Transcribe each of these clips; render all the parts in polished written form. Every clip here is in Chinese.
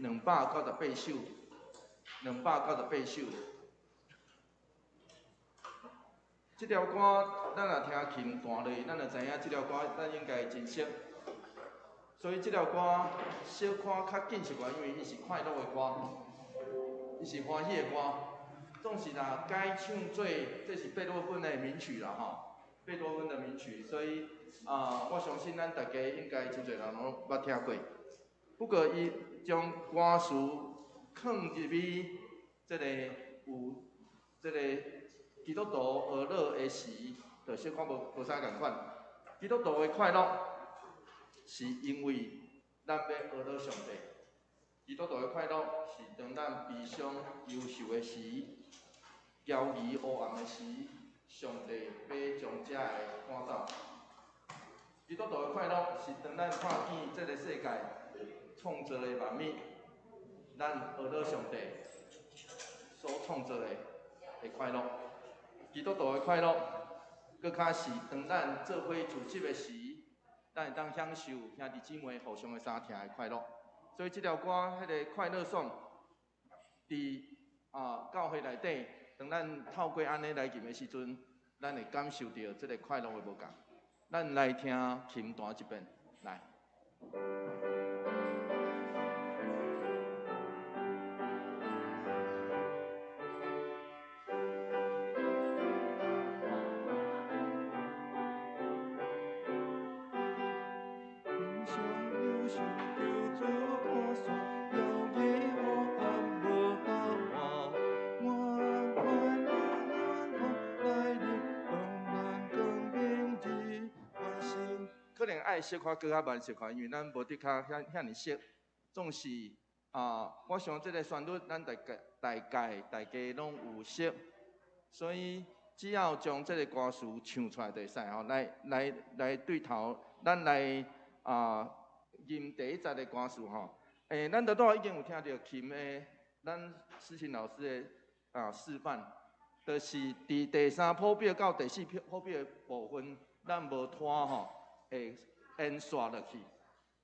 298首，298首。这条歌咱若听琴弹落去，咱就知影这条歌咱应该真熟。所以这条歌小看较紧是因为伊是快乐的歌，伊是欢喜的歌。总是若改唱做，这是贝多芬的名曲啦吼，贝多芬的名曲，所以我相信咱大家应该真侪人拢捌听过。不过伊将歌词放入去这个有这个基督徒娱乐的时，就小可无啥共款。基督徒的快乐是因为咱要娱乐上帝。基督徒的快乐是当咱悲伤、忧愁的时、焦疑、黑暗的时，上帝要将这个赶走。基督徒的快乐是当咱看见这个世界创造的万物，咱娱乐上帝所创造的快乐。基督徒的快乐，搁较是当咱做伙聚集的时，咱会当享受兄弟姊妹互相的相听的快乐。所以这条歌，迄个快乐颂，伫教会内底，当咱透过安尼来吟的时阵，咱会感受到这个快乐的无共。咱来听琴弹一遍，来。可能爱小可搁较慢小可，因为咱无得较遐尼熟。总是我想这个旋律咱大家拢有熟，所以只要将这个歌词唱出来就会使吼。来对头，咱来吟第一节的歌词吼。咱拄已经有听到琴的，咱思琴老师的示范，就是伫第3谱表到第4谱表的部分，咱无拖吼。会按刷落去，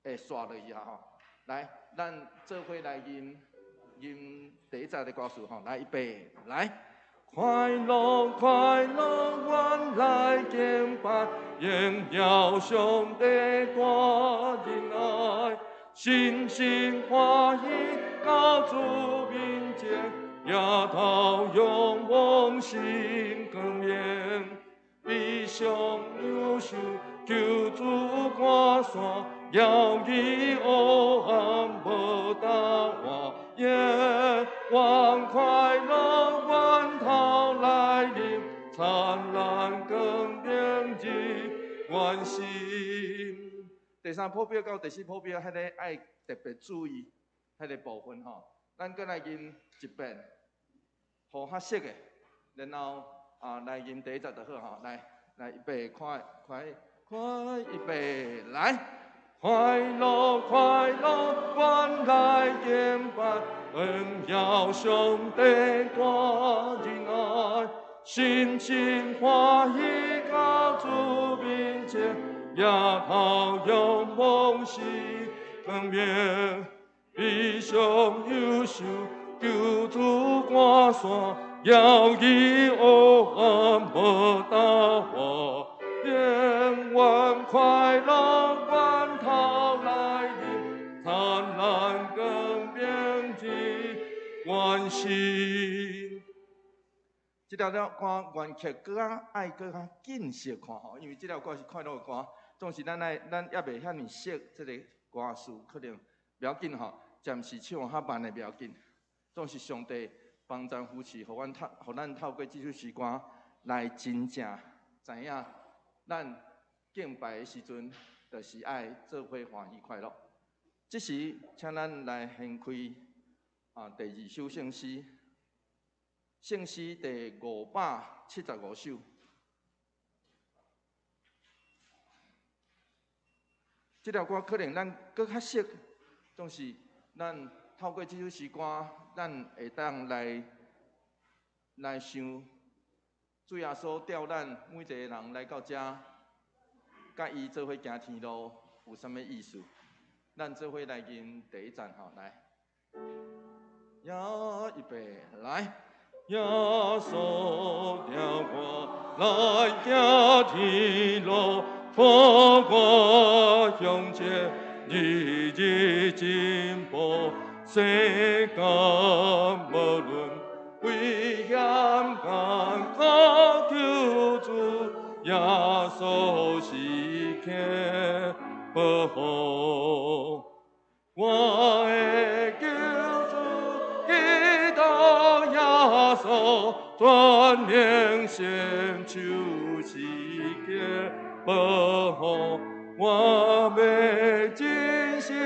会刷落去吼。来，咱做伙来吟第一节的歌词吼。来，预备，来。快乐快乐，原来敬拜，荣耀上帝大仁爱，心心欢喜到主面前，也到仰望心更面，悲伤忧愁。求主看山，遥以黑暗无答案，夜晚快乐源头来临，灿烂更明日愿心。第3谱表到第4谱表，迄个爱特别注意迄个部分吼。咱再来吟一遍，互较熟的，然后来吟第一节就好吼。来预备，快！预备，来！快乐快乐，原来敬拜，荣耀上帝大仁爱，心心欢喜到主面前，也好仰望是更面，悲伤忧愁求主赶散，遥以黑暗无答案。愿望快乐源头来临，灿烂更明日愿心。这条歌原曲搁爱搁较紧熟看吼，因为这条歌是快乐的歌，总是咱也袂遐尼熟这个歌词，可能不要紧吼，暂时唱较慢的不要紧，总是上帝帮咱扶持，互咱透过这首诗歌来真正知影。咱敬拜的时阵，就是爱做伙欢喜快乐。这时，请咱来献开第2首圣诗，圣诗第575首。这条歌可能咱搁较熟，总是咱透过这首诗歌，咱会当来想。主耶稣召咱每一个人来到这，甲伊做伙行天路有啥物意思？咱做伙来吟第一站吼，来，呀，预备来，耶稣了我来行天路，跨过向前，日日进步，世间无论危险艰苦救助，耶稣时刻保护我的救主。基督耶稣，全能献手世界保护，我要真心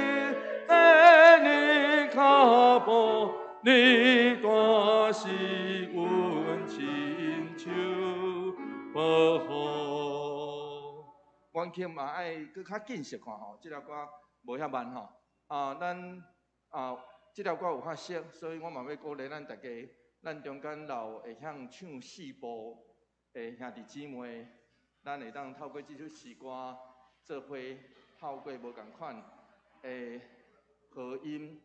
爱你脚步，你大是阮亲像保护。阮庆嘛爱搁较见识看吼，即条歌无遐慢吼。咱即条歌有较熟，所以我嘛要鼓励咱大家，咱中间老会晓唱四部的兄弟姊妹，咱会当透过即首诗歌，做伙透过无共款的和音，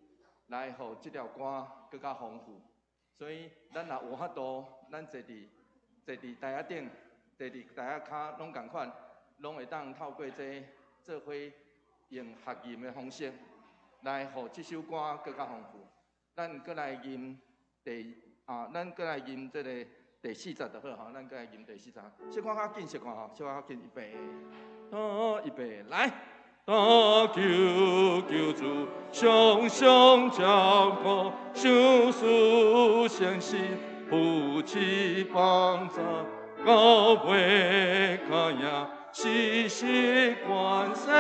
来互即条歌更较丰富。所以咱若有法度，咱坐伫台仔顶，坐伫台仔骹，拢共款，拢会当透过这做伙用合音的方式。来，互即首歌更较丰富。咱搁来吟咱搁来吟这个第四节就好吼。咱搁来吟第四节，小看较紧，小看吼，小看较紧，预备，预备，来。大求救主，常常照顾，相思相惜，夫妻帮助，到尾脚也。时时关心，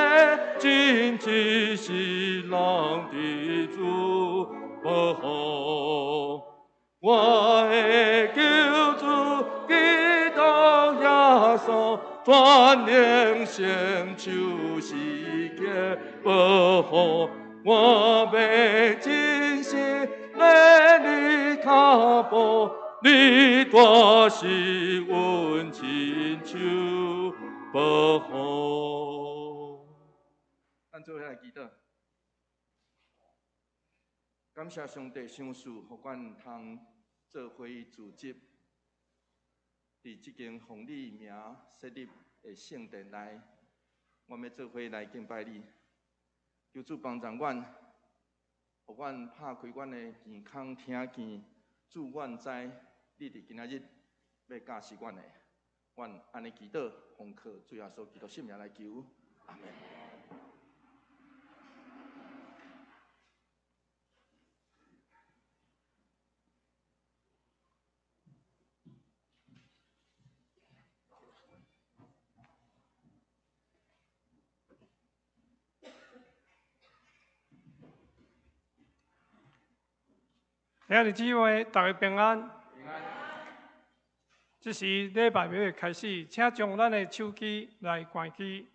真只是人的主保护。我的救主基督耶稣，全能献手世界保护。我要真心爱你脚步，你大是阮亲像。保护。咱做伙来祈祷，感谢上帝赏赐，互阮通做伙组织，伫即间奉你名设立的圣殿内，我要做伙来敬拜你。求主帮助阮，互阮拍开阮的耳孔听见，主阮知你伫今仔日要教示阮的。阮安尼祈祷，奉靠主耶稣基督圣名来求，阿门。兄弟姊妹，大家平安。这是礼拜日开始，请将咱的手机来关机。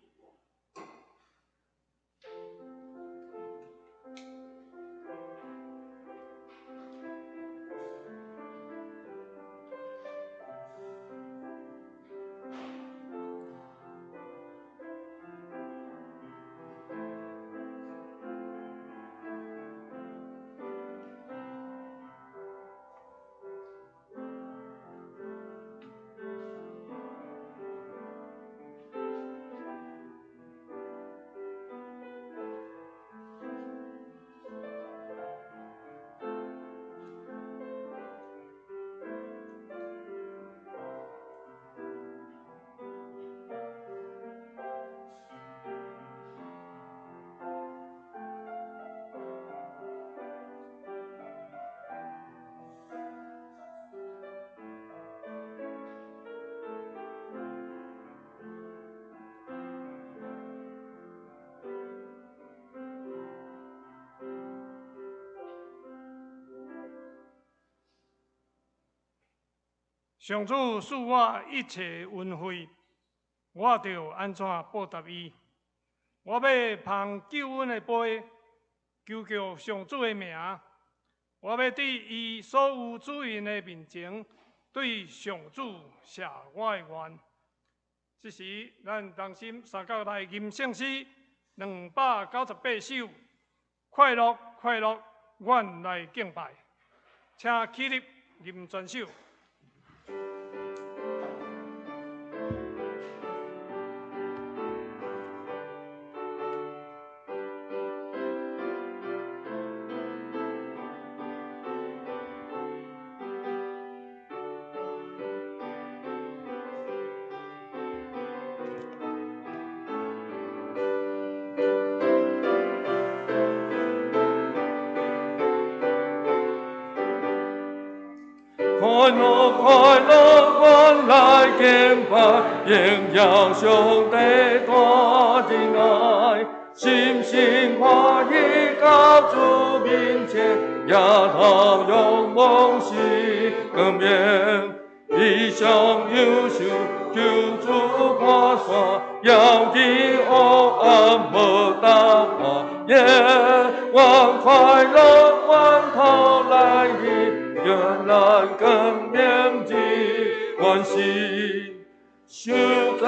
上主赐我一切恩惠，我着安怎报答伊？我要捧救恩的杯，求叫上主的名。我要伫伊所有主人的面前，对上主谢我的愿。这时，咱同心三角来吟圣诗298首，快乐快乐，阮来敬拜，请起立吟全首。快乐快乐，阮来敬拜，荣耀上帝大仁爱，心心欢喜到主面前，也头仰望是冠冕，异常优秀，救主看山，要记黑暗无打破，夜晚快乐，阮头来去。原来更明智，关系受着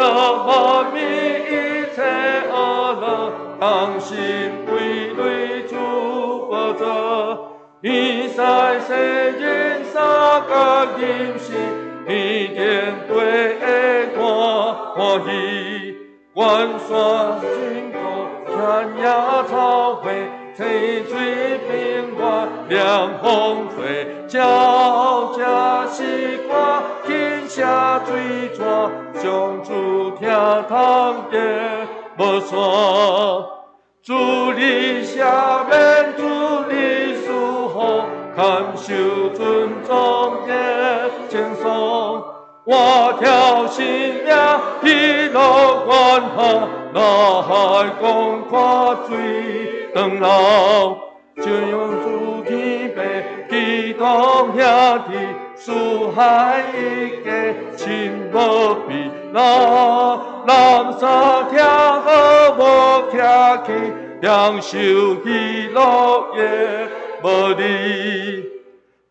万民一切恶乐，当心归类主保者，你在世人三角人心，你点对的大欢喜，万山尽头天涯草会。天水平原凉风吹，皎皎时光天下水泉，上主听堂的无线，主你下面主你守护，看守尊重的前送。我条性命一路关行，那海光跨水长流，就用主天白，激动兄弟，四海一家亲无比。南山听好无客气，两手喜乐也无离。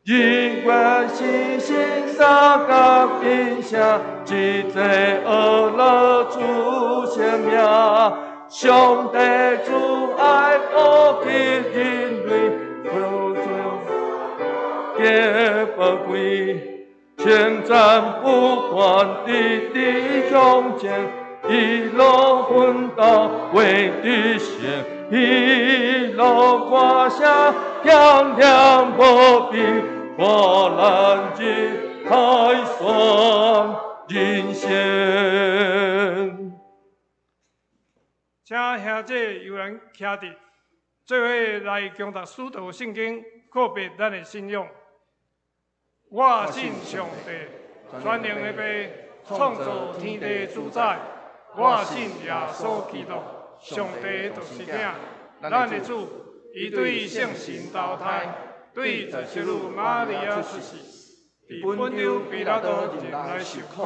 日月星星三角印象，一切恶乐主生命，上帝主爱普及人类，救主皆宝贵，千赞不断地弟兄间，一路奋斗为实现，一路歌声亮亮无比。我难尽太酸人生。请兄姐有人徛伫，做伙来共读使徒圣经，告别咱的信仰。我信上帝，全能的爸，创造天地主宰。我信耶稣基督，上帝就是囝，咱的主，伊对圣神投胎。对在小女玛利亚出世，伫本丢比拉多前来受苦，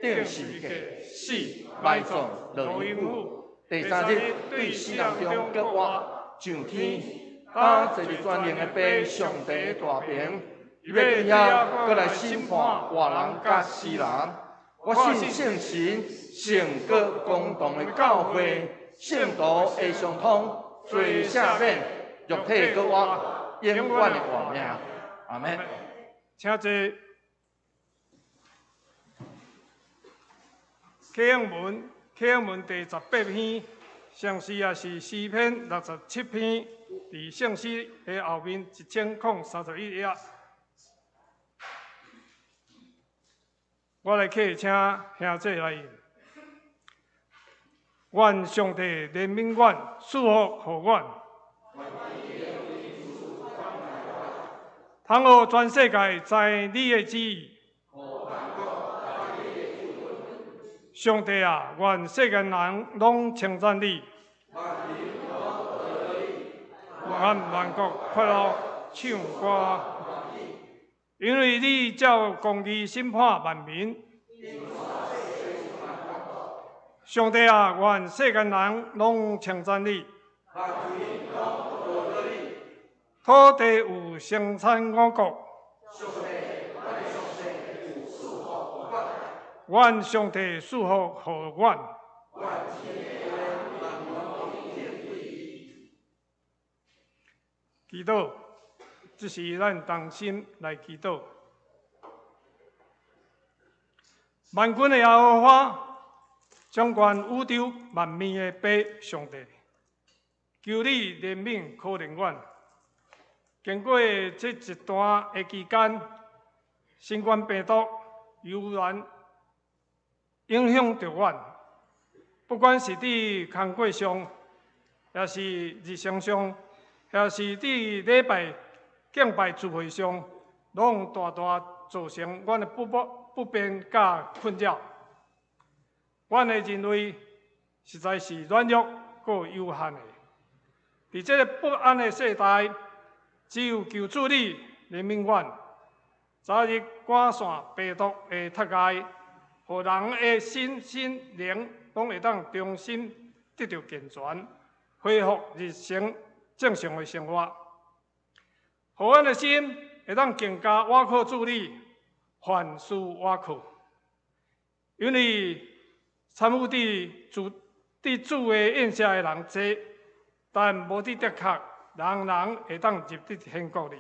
顶十字架死埋葬落阴府，第三日对死人中搁活上天，当坐伫全能的爸上帝大屏，伊要伫遐搁来审判活人甲死人。我信圣神，圣国公堂的教会，圣徒会相通，罪赦免，肉体搁活。永远的活命，阿门。请坐。启示文第18篇，详细也是诗篇67篇，伫圣诗的后面1031页。我来客请兄姐来念。愿上帝怜悯阮，赐福互阮。通学全世界知你的旨意。上帝啊，愿世间人拢称赞你。愿万国快乐唱歌，因为你照公义审判万民。上帝啊，愿世间人拢称赞你。土地有生产五谷，愿上帝祝福互阮。祈祷，这是咱同心来祈祷。万军的耶和华，掌管宇宙万面的爸上帝，求你怜悯可怜阮。经过这一段的期间，新冠病毒悠然影响着阮，不管是伫工作上，也是日常上，也是伫礼拜敬拜聚会上，拢大大造成阮的不便甲困扰。阮的人类实在是软弱佮有限的，伫这个不安的世代，只有求主你怜悯阮，早日赶散病毒的杀害，互人的身心灵拢会当重新得到健全，恢复日常正常的生活。互阮的心会当更加倚靠主你，凡事倚靠，因为参与伫主的宴席的人多，但无伫的确人人会当入得天国里。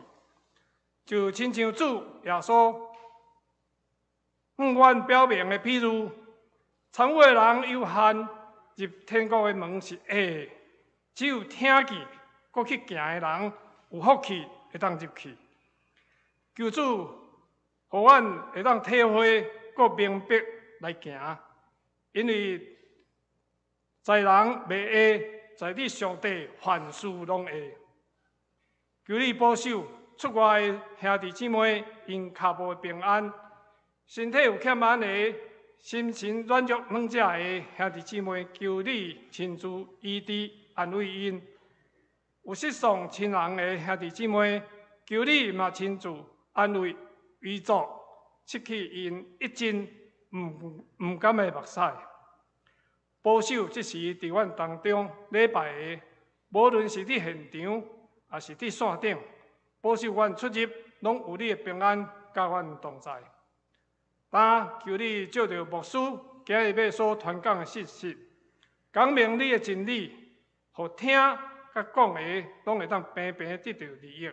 就亲像主耶稣向阮表明的譬如，参与的人有限，入天国的门是狭的，只有听见搁去行的人有福气会当入去。求主，互阮会当体会搁明白来行，因为在人袂下，在你上帝凡事拢下。求你保守出外的兄弟姊妹，因脚步平安，身体有欠安的，心神软弱软者的兄弟姊妹，求你亲自医治安慰因；有失丧亲人的兄弟姊妹，求你嘛亲自安慰遗族，失去因一真唔甘的目屎。保守即时伫阮当中礼拜的，无论是伫现场，也是伫线顶，保守阮出入，拢有你的平安甲阮同在。但求你照着牧师今日要所传讲的信息，讲明你的真理，互听甲讲的拢会当平平得到利益。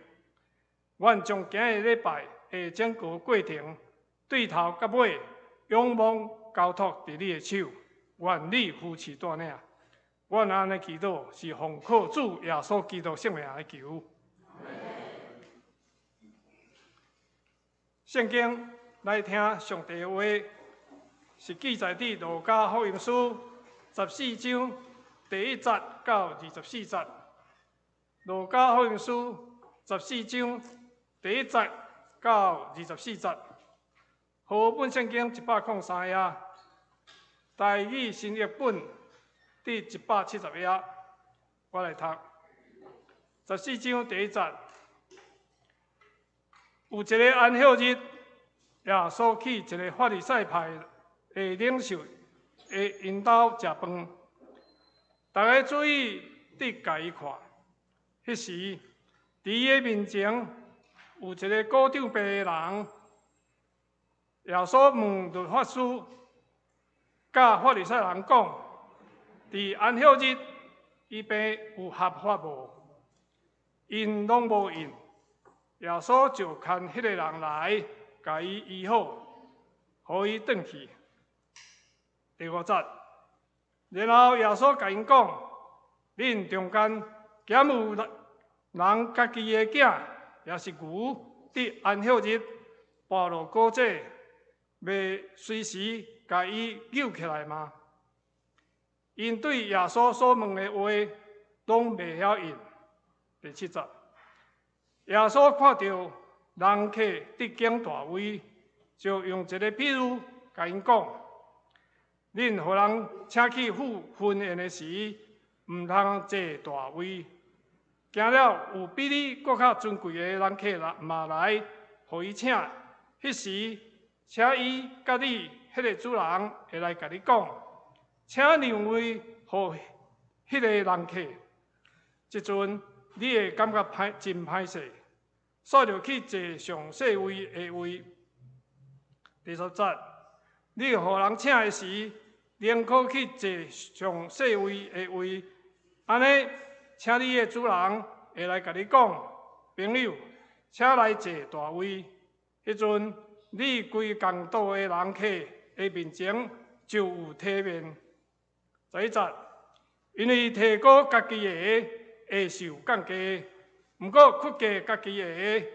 阮将今日礼拜的整个过程，对头到尾，仰望交托伫你的手，愿你扶持带领。阮安尼祈祷，是奉靠主耶稣基督圣名来求。圣经来听上帝的话，是记载伫路加福音书14章第1节到24节。路加福音书14章第1节到24节。和本圣经103页，台语新译本第170页，我来读。14章第1节。有一个安息日，耶稣去一个法利赛派的领袖的因兜食饭，大家注意伫家己看。迄时，伫伊的面前有一个骨长病的人。耶稣问律法师甲法利赛人讲：伫安息日，伊病有合法无？因拢无应。耶稣就牵迄个人来，甲伊医好，互伊转去。第5节，然后耶稣甲因讲：恁中间减有人家己的囝，也是牛，伫安息日跋落谷井，袂随时甲伊救起来吗？因对耶稣所问的话，拢袂晓应。第7节。耶稣看到人客得惊大威，就用一个比喻甲因讲：恁互人请去赴婚宴的时，毋通坐大位。行了有比你搁较尊贵的人客嘛来，互伊请。迄时，请伊甲你迄个主人会来甲你讲，请让位互迄个人客。即阵你会感觉真歹势。煞着去坐上细位的位。第10节，你互人请的时，宁可去坐上细位的位，安尼，请你的主人会来甲你讲，朋友，请来坐大位。迄阵，你规港岛的人客的面前就有体面。11因为提高家己的会受降价，毋过屈价家己的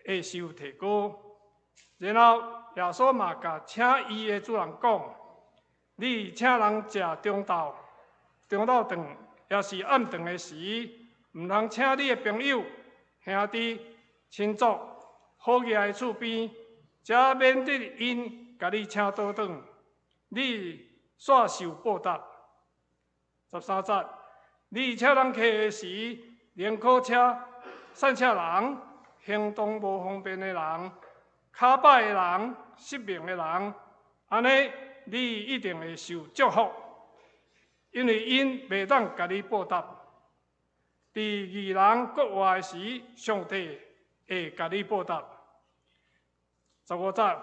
会受提高。然后耶稣嘛甲请伊的主人讲：你请人食中昼顿，也是暗顿的时，毋通请你的朋友、兄弟、亲族、好业的厝边，则免得因甲你请倒转，你煞受报答。13你请人客的时，连考车、散车人、行动无方便的人、卡歹的人、失明的人，安尼你一定会受祝福，因为因袂当甲你报答。伫义人国外的时，上帝会甲你报答。15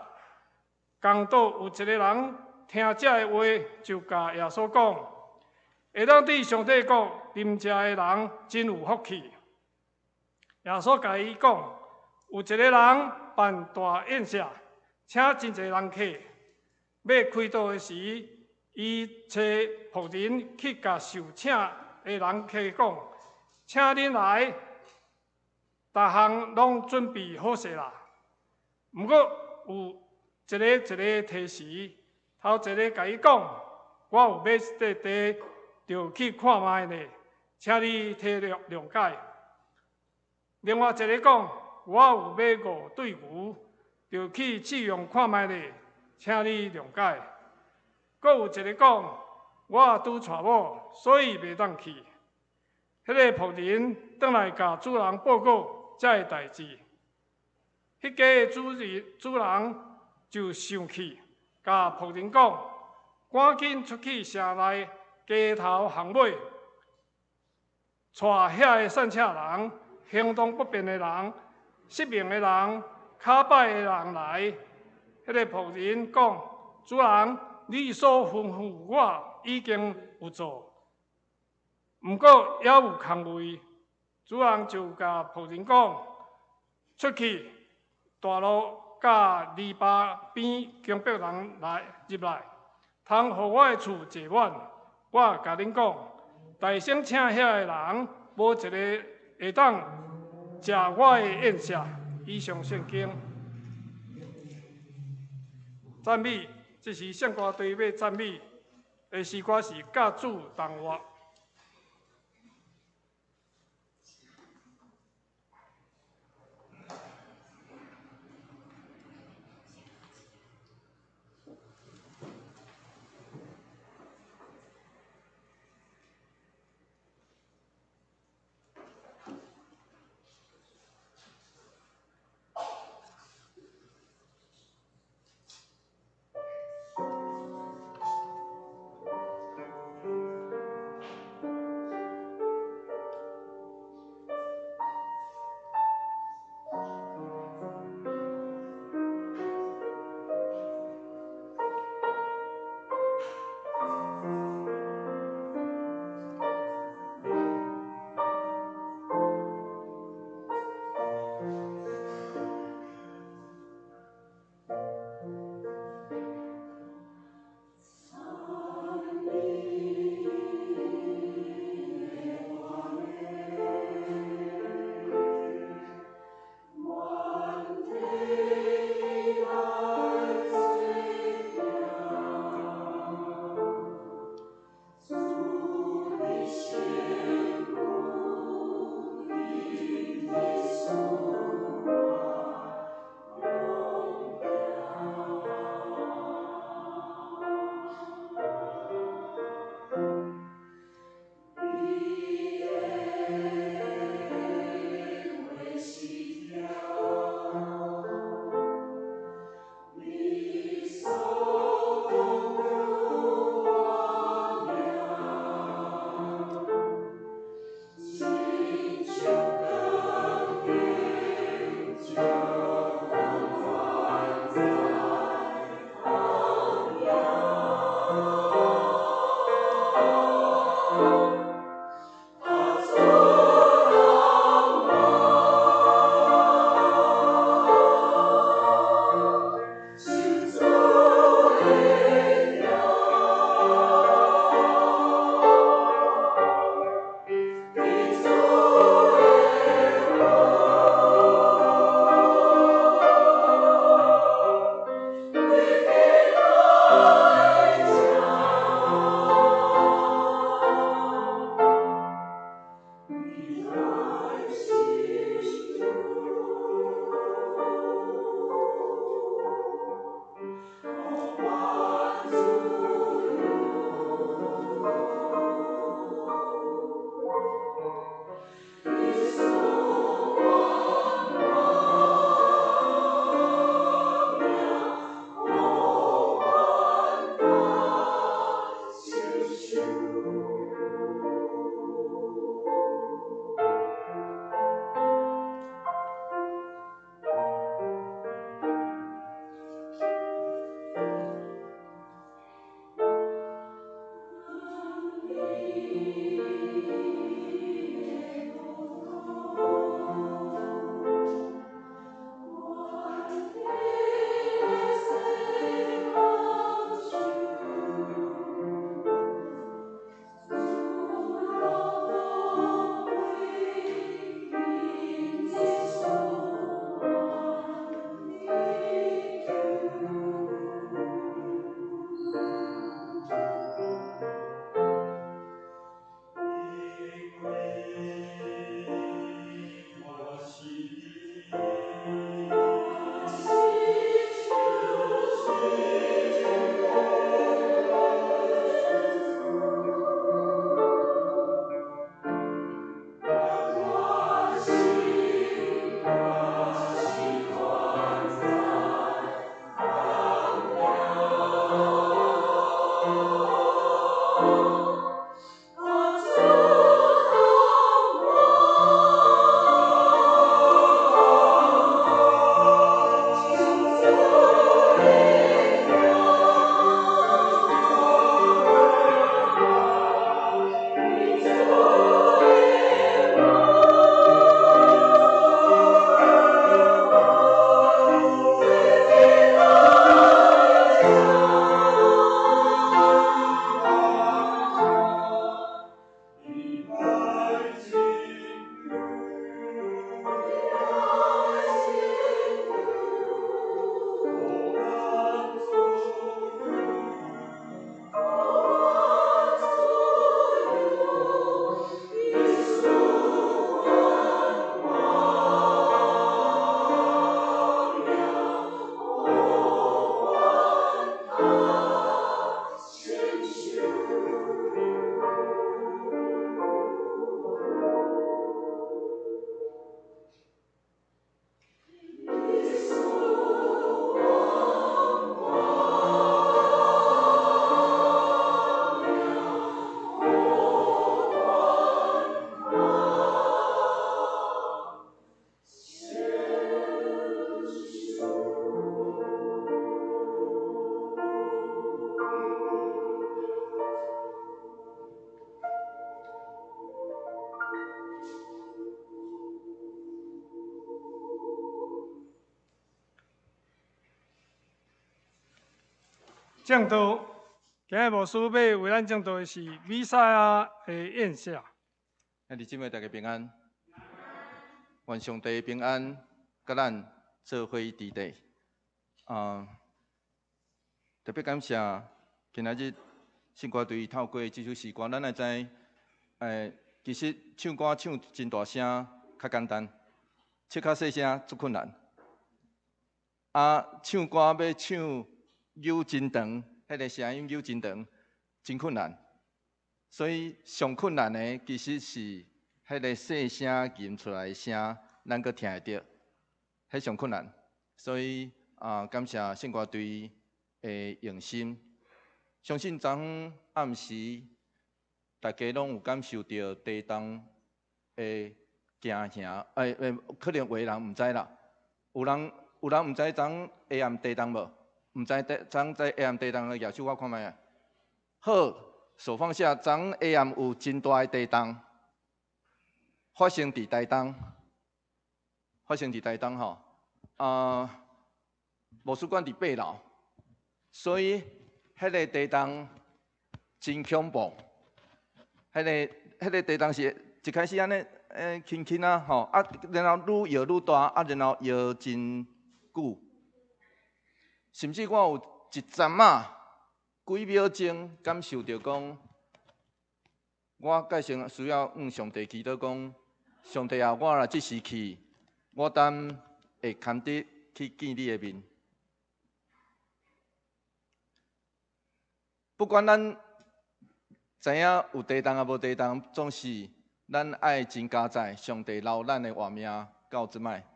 港岛有一个人听这个话，就甲耶稣讲。会当对上帝讲，啉食的人真有福气。耶稣甲伊讲，有一个人办大宴席，请真侪人客。要开刀的时，伊找仆人去甲受请的人客讲，请恁来，逐项拢准备好势啦。毋过有一个提示，头一个甲伊讲，我有买块地。就去看卖呢，请你体谅解。另外一个讲，我有买5对牛，就去试用看卖呢，请你谅解。阁有一个讲，我拄娶某，所以袂当去。迄个仆人转来甲主人报告这代志，迄家主人就生气，甲仆人讲，赶紧出去城内。街头巷尾，带遐个散车人、行动不便的人、失明的人、卡歹的人来。迄个仆人讲：“主人，你所吩咐我已经有做，毋过还有空位。”主人就甲仆人讲：“出去，大路甲篱笆边经别人入来，通互我的厝坐满。”我甲恁讲，大省请遐个人，无一个会当食我的宴席。以上圣经赞美，这是圣歌队要赞美的诗歌是甲主同活。正道，今日无事要为咱正道的是弥赛亚的宴谢。兄弟姊妹，大家平安，愿上帝平安，甲咱做伙伫地。特别感谢今仔日圣歌队透过这首诗歌，咱会知，其实唱歌唱真大声较简单，切较细声足困难。唱歌要唱扭真长，迄个声音扭真长，真困难。所以上困难的其实是迄个细声吟出来的声，咱阁听会到，迄上困难。所以感谢圣歌队的用心。相信昨暗时，大家拢有感受到地动的惊吓，可能有的人毋知啦。有人毋知昨下暗地动无？毋知昨下暗地动的举手我看卖啊。好，手放下。昨下暗有真大的地动，发生伫台东，吼。魔术馆伫8楼，所以迄个地动真恐怖。迄个地动是一开始安尼轻轻啊，吼然后愈摇愈大，然后摇真久，甚至我有一阵几秒钟感受到讲，我改成需要向上帝祈祷讲，上帝啊，我若即时去，我等会牵得去见你的面。不管咱知影有地动啊无地动，总是咱爱真加载上帝留咱的活命到即摆。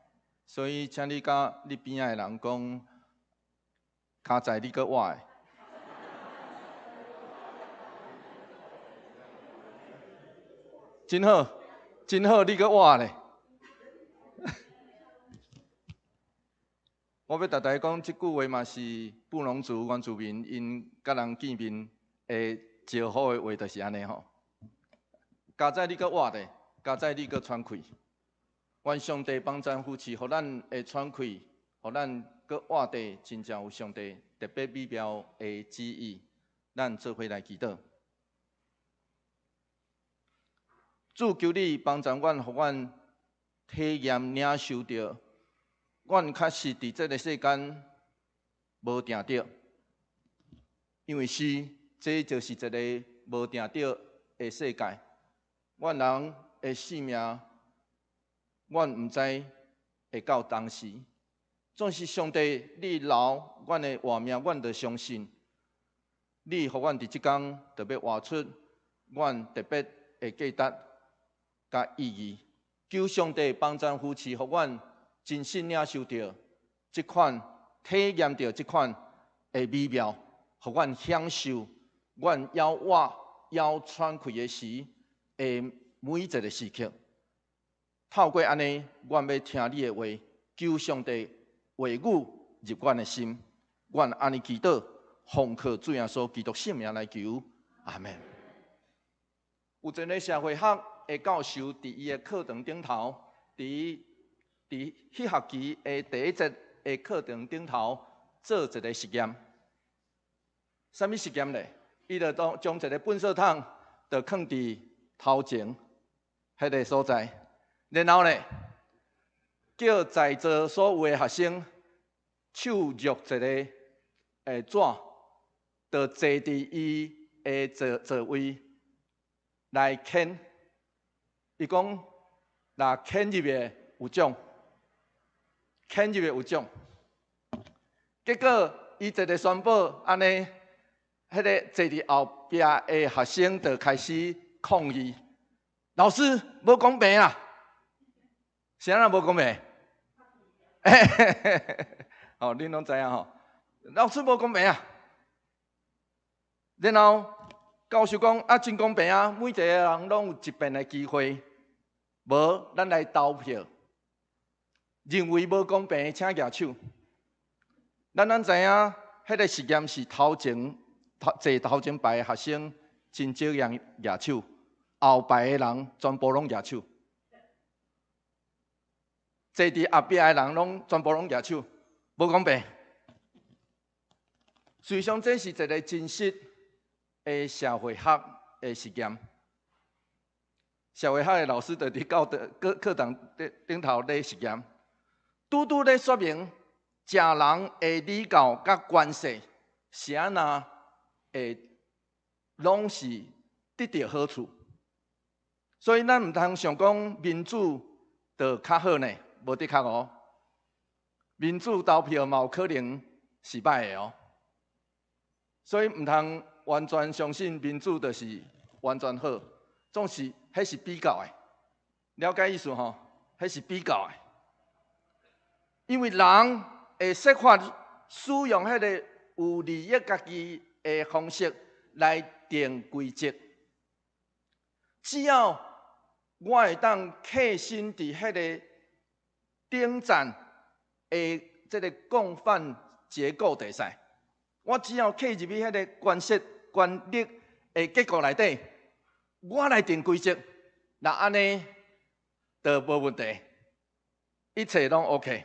所以，请你甲你边仔的人讲，加载你阁活的。真好，真好，你阁活咧。我要逐大讲即句话嘛，是布农族原住民因甲人见面会招呼的话，就是安尼吼。加载你阁活咧，加载你阁喘气。愿上帝帮咱夫妻，互咱会喘气，互咱阁活地，真正有上帝特别美妙的旨意。咱做伙来祈祷。主求你帮助阮，互阮体验领受着。阮确实伫这个世间无定着，因为是这就是一个无定着的世界。阮人的性命，阮毋知会到当时。总是上帝，你留阮的活命，阮着相信你，互阮伫即天特别活出阮特别的价值甲意义。求上帝帮助夫妻，互阮真心领受到即款，体验到即款的美妙，互阮享受阮要活要喘气的时的每一个时刻。透过安尼，阮要听你的话，求上帝话语入阮的心。阮安尼祈祷，奉靠主耶稣基督圣名来求，阿门。有一个社会学的教授伫伊的课堂顶头，伫迄学期的第一节的课程顶头做一个实验。啥物实验咧？伊就将一个粪扫桶就放伫头前迄个所在，然后咧叫在座所有的学生手握一个纸，就坐伫伊的座位来牵。伊讲，若牵入的有奖。牵入的有奖，结果伊一个宣布安尼，迄个坐伫后壁的学生就开始抗议：老师无公平啊！谁人无公平？哦，恁拢知影吼，老师无公平啊！然后教授讲真公平啊，每一个人拢有一遍的机会，无咱来投票。认为无公平的，请举手。咱知影，迄个实验是坐头前排的学生真少人举手，后排的人全部拢举手。坐伫后壁的人拢全部拢举手，无公平。实际上，这是一个真实的社会学的实验。社会学的老师就伫教课堂顶头咧实验，拄拄咧说明食人的礼教甲关系是安那会拢是得到好处。所以咱毋通想讲民主就较好呢，无的确哦。民主投票嘛有可能失败的哦。所以毋通完全相信民主就是完全好，总是迄是比较的。了解意思吼？迄是比较的。因为人会设法使用迄个有利益家己的方式来定规则。只要我会当恪身伫迄个顶站的这个共犯结构底下，我只要恪入去迄个权力的结构内底，我来定规则，那安尼就无问题，一切拢 OK。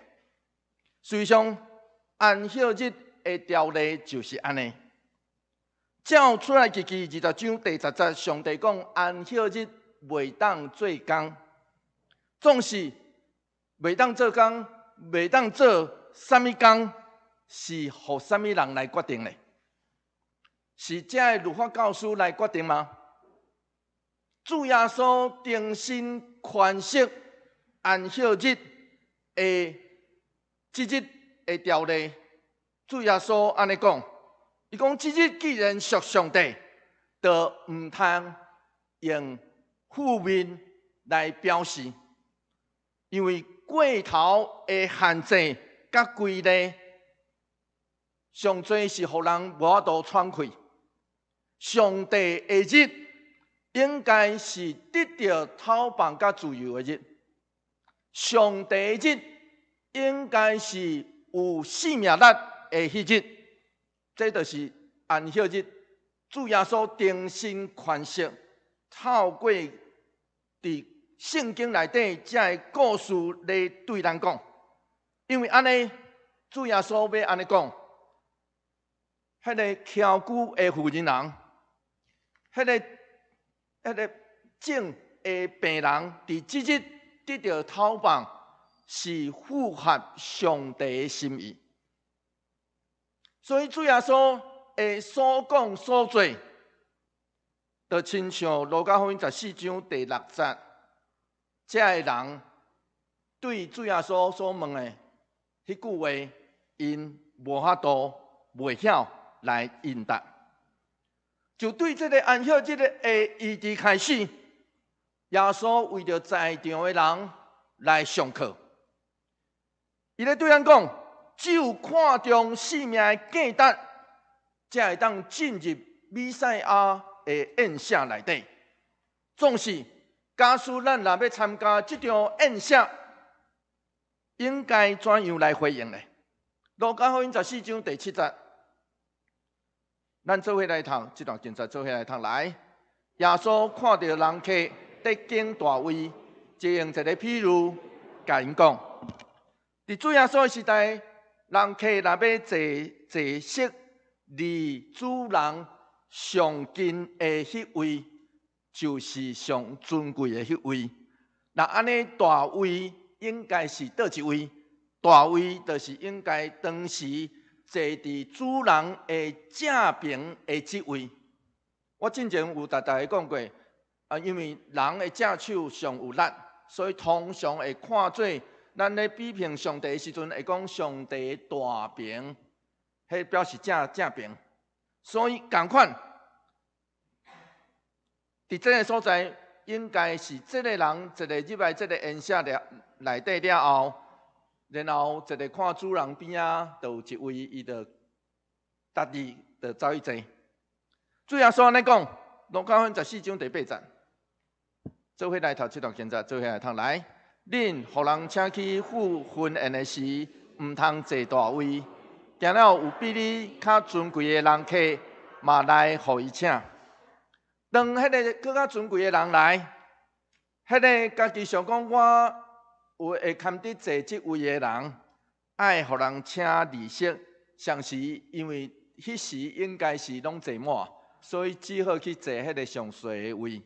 实际上，安息日的条例就是安尼。照出来记20章第10节，上帝讲安息日袂当做工，总是袂当做工，袂当做啥物工，是互啥物人来决定嘞？是这个律法教师来决定吗？主耶稣定心宽恕安息日的这日的条例，主耶稣安尼讲。伊讲，即日既然属上帝，就毋通用负面来表示，因为过头的限制甲规例，上侪是互人无法度喘气。上帝的日应该是得到透放甲自由的日，上帝的日应该是有生命力的迄日。这就是安息日，主耶稣定心宽恕，透过伫圣经内底这个故事来对咱讲。因为安尼，主耶稣要安尼讲，迄个翘骨的妇人人，迄个症的病人，伫即日得到透放，是符合上帝的心意。所以主耶稣的所讲所做，就亲像路加福音14章第6节，这个人对主耶稣所问的迄句话，因无法度袂晓来应答。就对这个安息日的议题开始，耶稣为着在场的人来上课，伊咧对咱讲。只有看重性命的价值，才会当进入弥赛亚的宴席内底。总是，假使咱若要参加这场宴席，应该怎样来回应呢？路加福音14章第7节，咱做伙来读这段经节，做伙来读来。耶稣看到人客得经大位，就用一个譬喻，甲因讲：伫主耶稣的时代。人客若要坐席，离主人上近的迄位，就是上尊贵的迄位。那安尼大位应该是倒一位？大位就是应该当时坐伫主人的正边的即位。我之前有大家讲过，因为人的正手上有力，所以通常会看做。咱咧比评上帝的时阵，会讲上帝大饼，迄表示正饼。所以同款，伫这个所在，应该是这个人一个入来这个宴席内底了后，然后一个看主人边啊，就有一位伊就搭理就走去坐。主耶稣安尼讲，路加福音14章第8节，做伙来读这段经节，做伙来读来。恁互人请去赴婚宴的时，毋通坐大位，行了有比你较尊贵的人客，嘛来互伊请。当迄个更较尊贵的人来，迄个家己想讲我会堪得坐即位的人，爱互人请离席，上时因为迄时应该是拢坐满，所以只好去坐迄个上衰的位。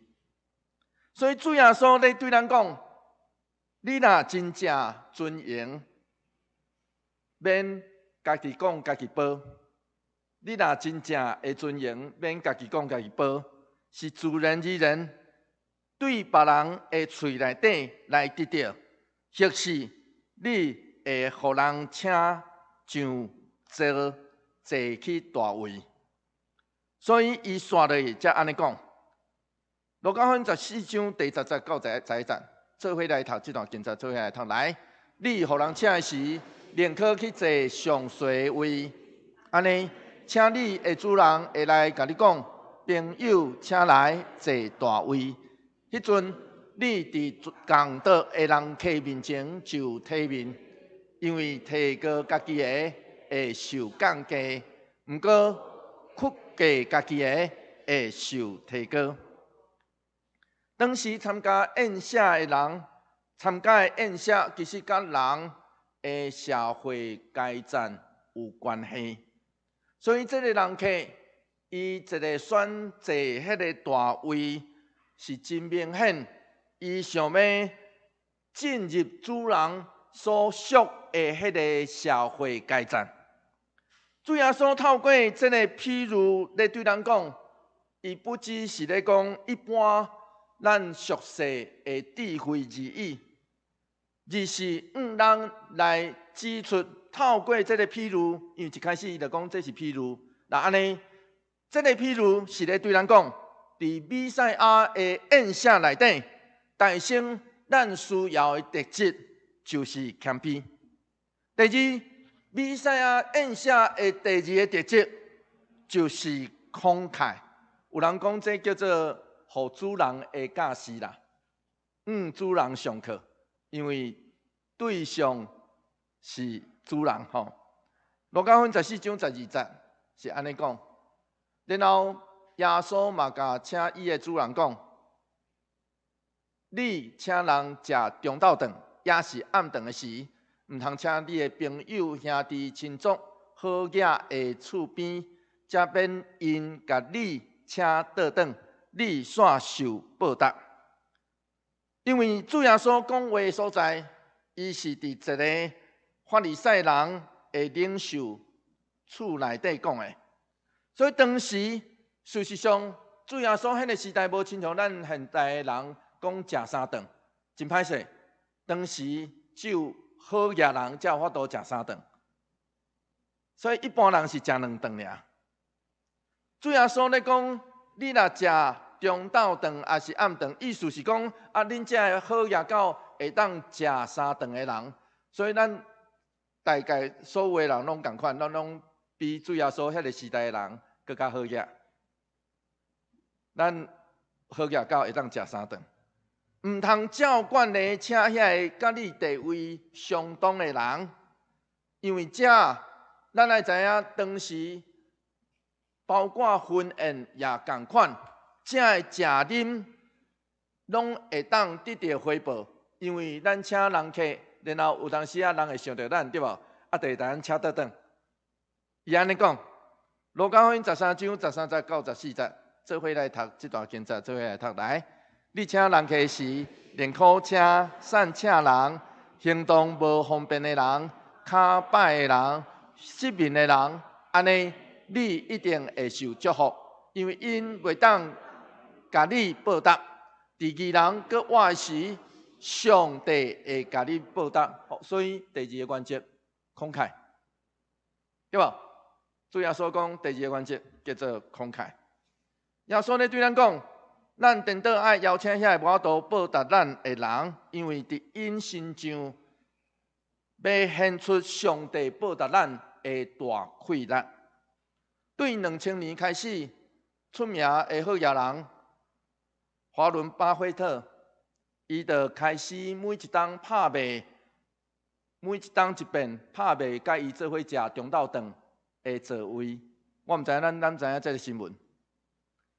所以主耶稣咧对咱讲：你若真正尊荣，免家己讲家己报；你若真正会尊荣，免家己讲家己报，是自然而然对别人的喙内底来得到，或是你会互人请上坐去大位。所以伊刷落去才安尼讲。路加福音14章第10节到11节，做伙来读这段经节，做伙来读。来，你互人请的时，宁可去坐上衰位，安尼，请你的主人会来甲你讲，朋友，请来坐大位。迄阵，你伫共桌的人客面前就体面，因为提高家己的会受降低，毋过屈低家己的会受提高。当时参加宴舍的人，参加的宴舍其实甲人的社会阶层有关系，所以这个人客，伊一个选择迄个大位，是真明显，伊想要进入主人所属的迄个社会阶层。主耶稣透过这个譬如咧对咱讲，伊不只是咧讲一般咱俗世的智慧而已，而是咱来指出透过这个譬如，因为一开始伊就讲这是譬如，那安尼，这个譬如是咧对咱讲，伫弥赛亚的宴舍内底，大生咱需要的特质就是谦卑。第二，弥赛亚宴舍的第二个特质就是慷慨。有人讲这叫做互主人的教示啦，主人上课，因为对象是主人吼。路加福音14章12节是安尼讲，然后耶稣嘛甲请伊的主人讲：你请人食中昼顿，也是暗顿的时，毋通请你的朋友、兄弟、亲族、好野的厝边，才免因甲你请倒转，你煞受报答。因为主耶稣讲话的所在，伊是伫一个法利赛人的领袖厝内底讲的，所以当时事实上，主耶稣迄个时代无亲像咱现代的人讲食三顿，真歹势。当时只有好野人才有法度食三顿，所以一般人是食两顿尔。主耶稣咧讲，你若食中昼顿还是暗顿，意思是讲啊，恁这好野狗会当食三顿的人，所以咱大概所有的人拢共款，咱拢比主耶稣迄个时代的人更加好野。咱好野狗会当食三顿。毋通照惯例请遐个甲你地位相当的人，因为这咱爱知影，当时包括婚宴也共款，这的食啉拢会当得到回报，因为咱请人客，然后有当时人会想到咱，对无？啊，就会咱请倒转。伊安尼讲，路加福音13章13节到14节，做伙来读这段经节，做伙来读来。你请人客时，宁可请善请人、行动无方便的人、骹歹的人、失明的人，安尼你一定会受祝福，因为因袂当甲你报答。第二人搁活时，上帝会甲你报答。所以第二个原则，慷慨，对无？主耶稣讲第二个原则叫做慷慨。耶稣咧对咱讲。咱颠倒爱邀请遐个无法度报答咱的人，因为伫因身上要显出上帝报答咱的大快乐。对2000年开始出名的好野人华伦巴菲特，伊就开始每一档拍卖，每一档一遍拍卖，甲伊做伙食中昼顿的座位。我毋知影咱知影这个新闻。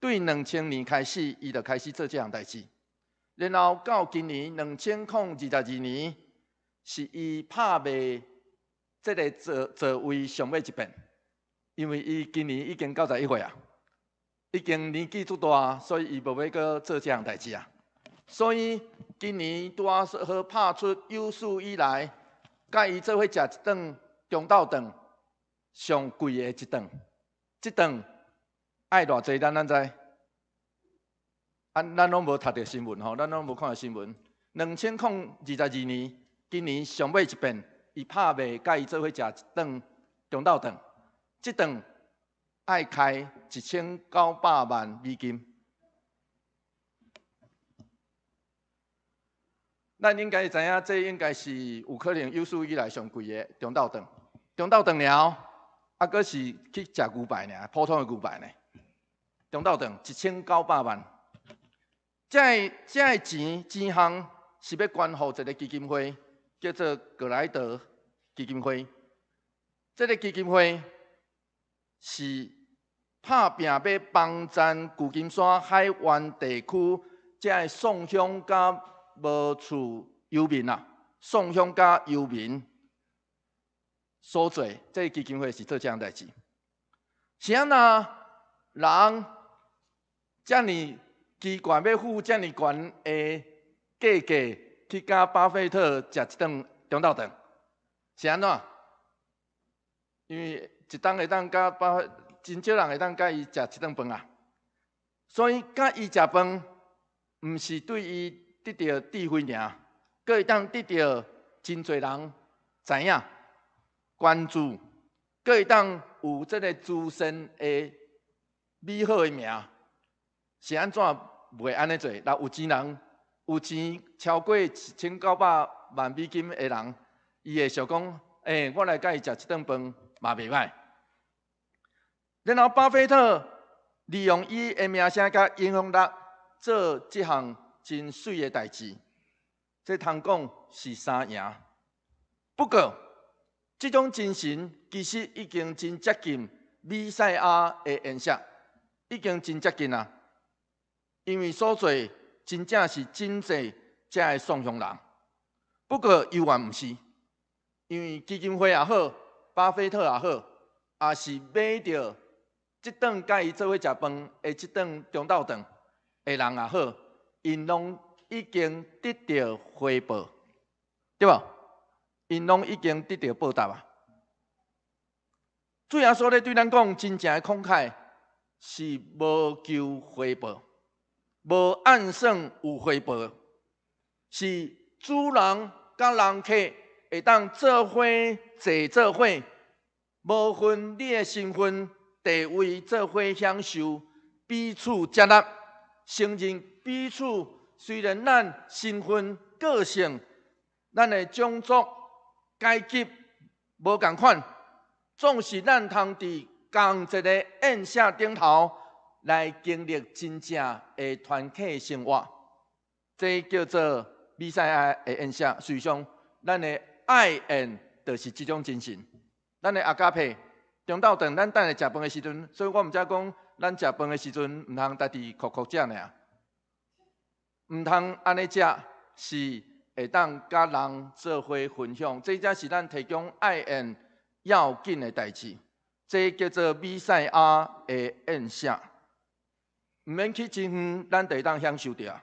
对2000年开始，伊就开始做这项代志，然后到今年2022年，是伊拍卖这个座位上尾一遍，因为伊今年已经91岁啊，已经年纪足大，所以伊无要搁做这样代志啊。所以今年拄好拍出有史以来，甲伊做伙食一顿中昼顿上贵的一顿，这顿爱偌济咱知？咱拢无读到新闻吼，咱拢无看到新闻。2022年，今年上尾一遍，伊拍卖甲伊做伙食一顿中昼顿，这顿爱开1900万美金。咱应该知影，这应该是有可能有史以来上贵的中昼顿。中昼顿了，阁是去食牛排呢，普通的牛排呢。中昼顿1900万。这个钱项是要捐予一个基金会，叫做格莱德基金会。这个基金会是打拼要帮助旧金山海湾地区这送乡甲无厝游民啊，送乡甲游民所做。这个基金会是做这样代志。是安那人遮尼？奇怪，要付遮尼悬的价格去甲巴菲特食一顿中昼顿，是安怎？因为一顿会当甲真少人会当甲伊食一顿饭啊，所以甲伊食饭，毋是对伊得到智慧尔，阁会当得到真侪人知影、关注，阁会当有这个自身的美好的名，是安怎？袂安尼做，若有钱人，有钱超过1900万美金的人，伊会想讲，我来甲伊食一顿饭嘛袂歹。然后巴菲特利用伊的名声甲影响力，做这项真水的代志，这通讲是三赢。不过，这种精神其实已经真接近米塞亚的演说，已经真接近啊。因为所做真正是真济遮的送乡人，不过犹原毋是，因为基金会也好，巴菲特也好，也是买着即顿甲伊做伙食饭的即顿中昼顿的人也好，因拢已经得到回报，对无？因拢已经得到报答啊！主耶稣咧对咱讲，真正的慷慨是无求回报。无按算有回报，是主人甲人客会当做伙坐做伙，无分你的身份地位，做伙享受，彼此接纳，承认彼此。虽然咱身份、个性、咱的种族、阶级无共款，总是咱通伫同一个宴席顶头。来经历真正的团体生活，这叫做米赛亚的宴席。实际上，咱的爱宴就是这种精神。咱的阿加佩中昼顿，咱等下食饭的时阵，所以我毋才讲，咱食饭的时阵毋通家己哭哭食尔，毋通安尼食，是会当甲人做伙分享。这才是咱提供爱宴要紧的代志。这叫做米赛亚的宴席。毋免去真远，咱就会当享受着。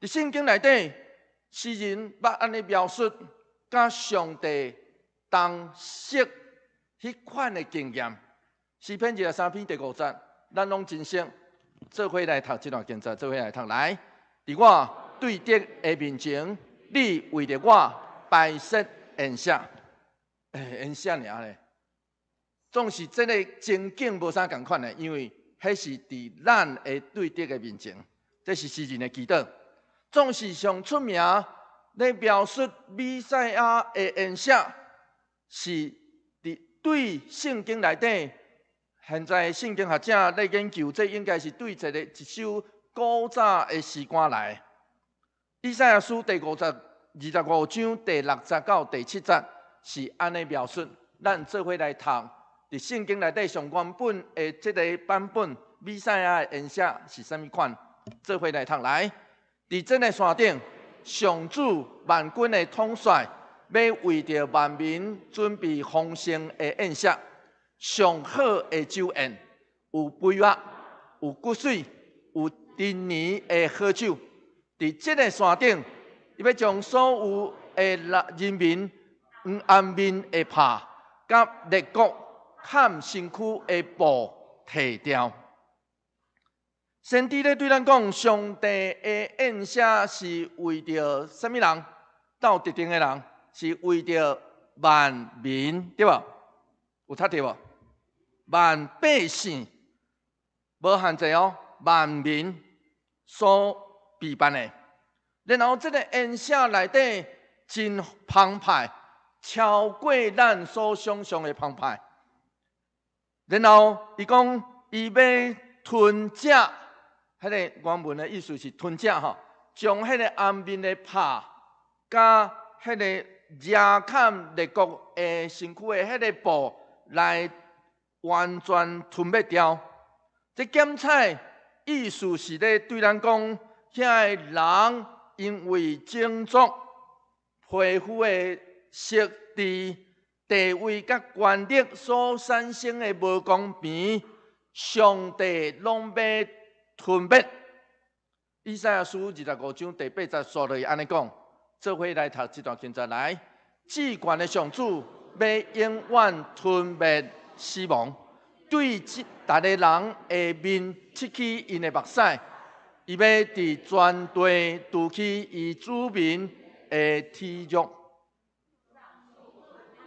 伫圣经内底，诗人捌安尼描述，甲上帝同息迄款的经验。诗篇23篇第5节，咱拢真熟，做伙来读这段经节，做伙来读。来，伫我对敌的面前，你为着我摆设宴席，宴席尔咧，总是这个情景无啥共款的，因为。迄是伫咱的对敌的面前，这是诗人的祈祷。总是上出名咧描述米赛亚的宴席，是伫对圣经内底。现在圣经学者咧研究，这应该是对一首古早的诗歌来。以赛亚书第25章第6节到第7节是安尼描述，咱做伙来读。伫圣经内底上原本的这个版本，米赛亚的颜色是啥物款？做伙来读来。伫这个山顶，上主万军的统帅要为着万民准备丰盛的宴席，上好的酒宴，有肥肉，有骨髓，有陈年的好酒。伫这个山顶，伊要将所有的人民黄暗面的帕，甲列国砍身躯的布摕掉。先知咧对咱讲，上帝的宴舍是为着什么人？到特定的人，是为着万民，对无？有读对无？万百姓，无限制哦，万民所备办的。然后这个宴舍内底真澎湃，超过咱所想象的澎湃。然后伊讲，伊要吞食。迄个原文的意思是吞食吼，将迄个暗面的帕，甲迄个热砍列国的身躯的迄个布来完全吞灭掉。这检采意思是咧对咱讲，遐个人因为种族、皮肤的色地、地位甲权力所产生的无公平，上帝拢要吞灭。以赛亚书25章第8节说落去安尼讲，做伙来读这段经节来。至高的上主要永远吞灭死亡，对逐个人的面拭去因的目屎，伊要伫全地除去伊子民的体辱。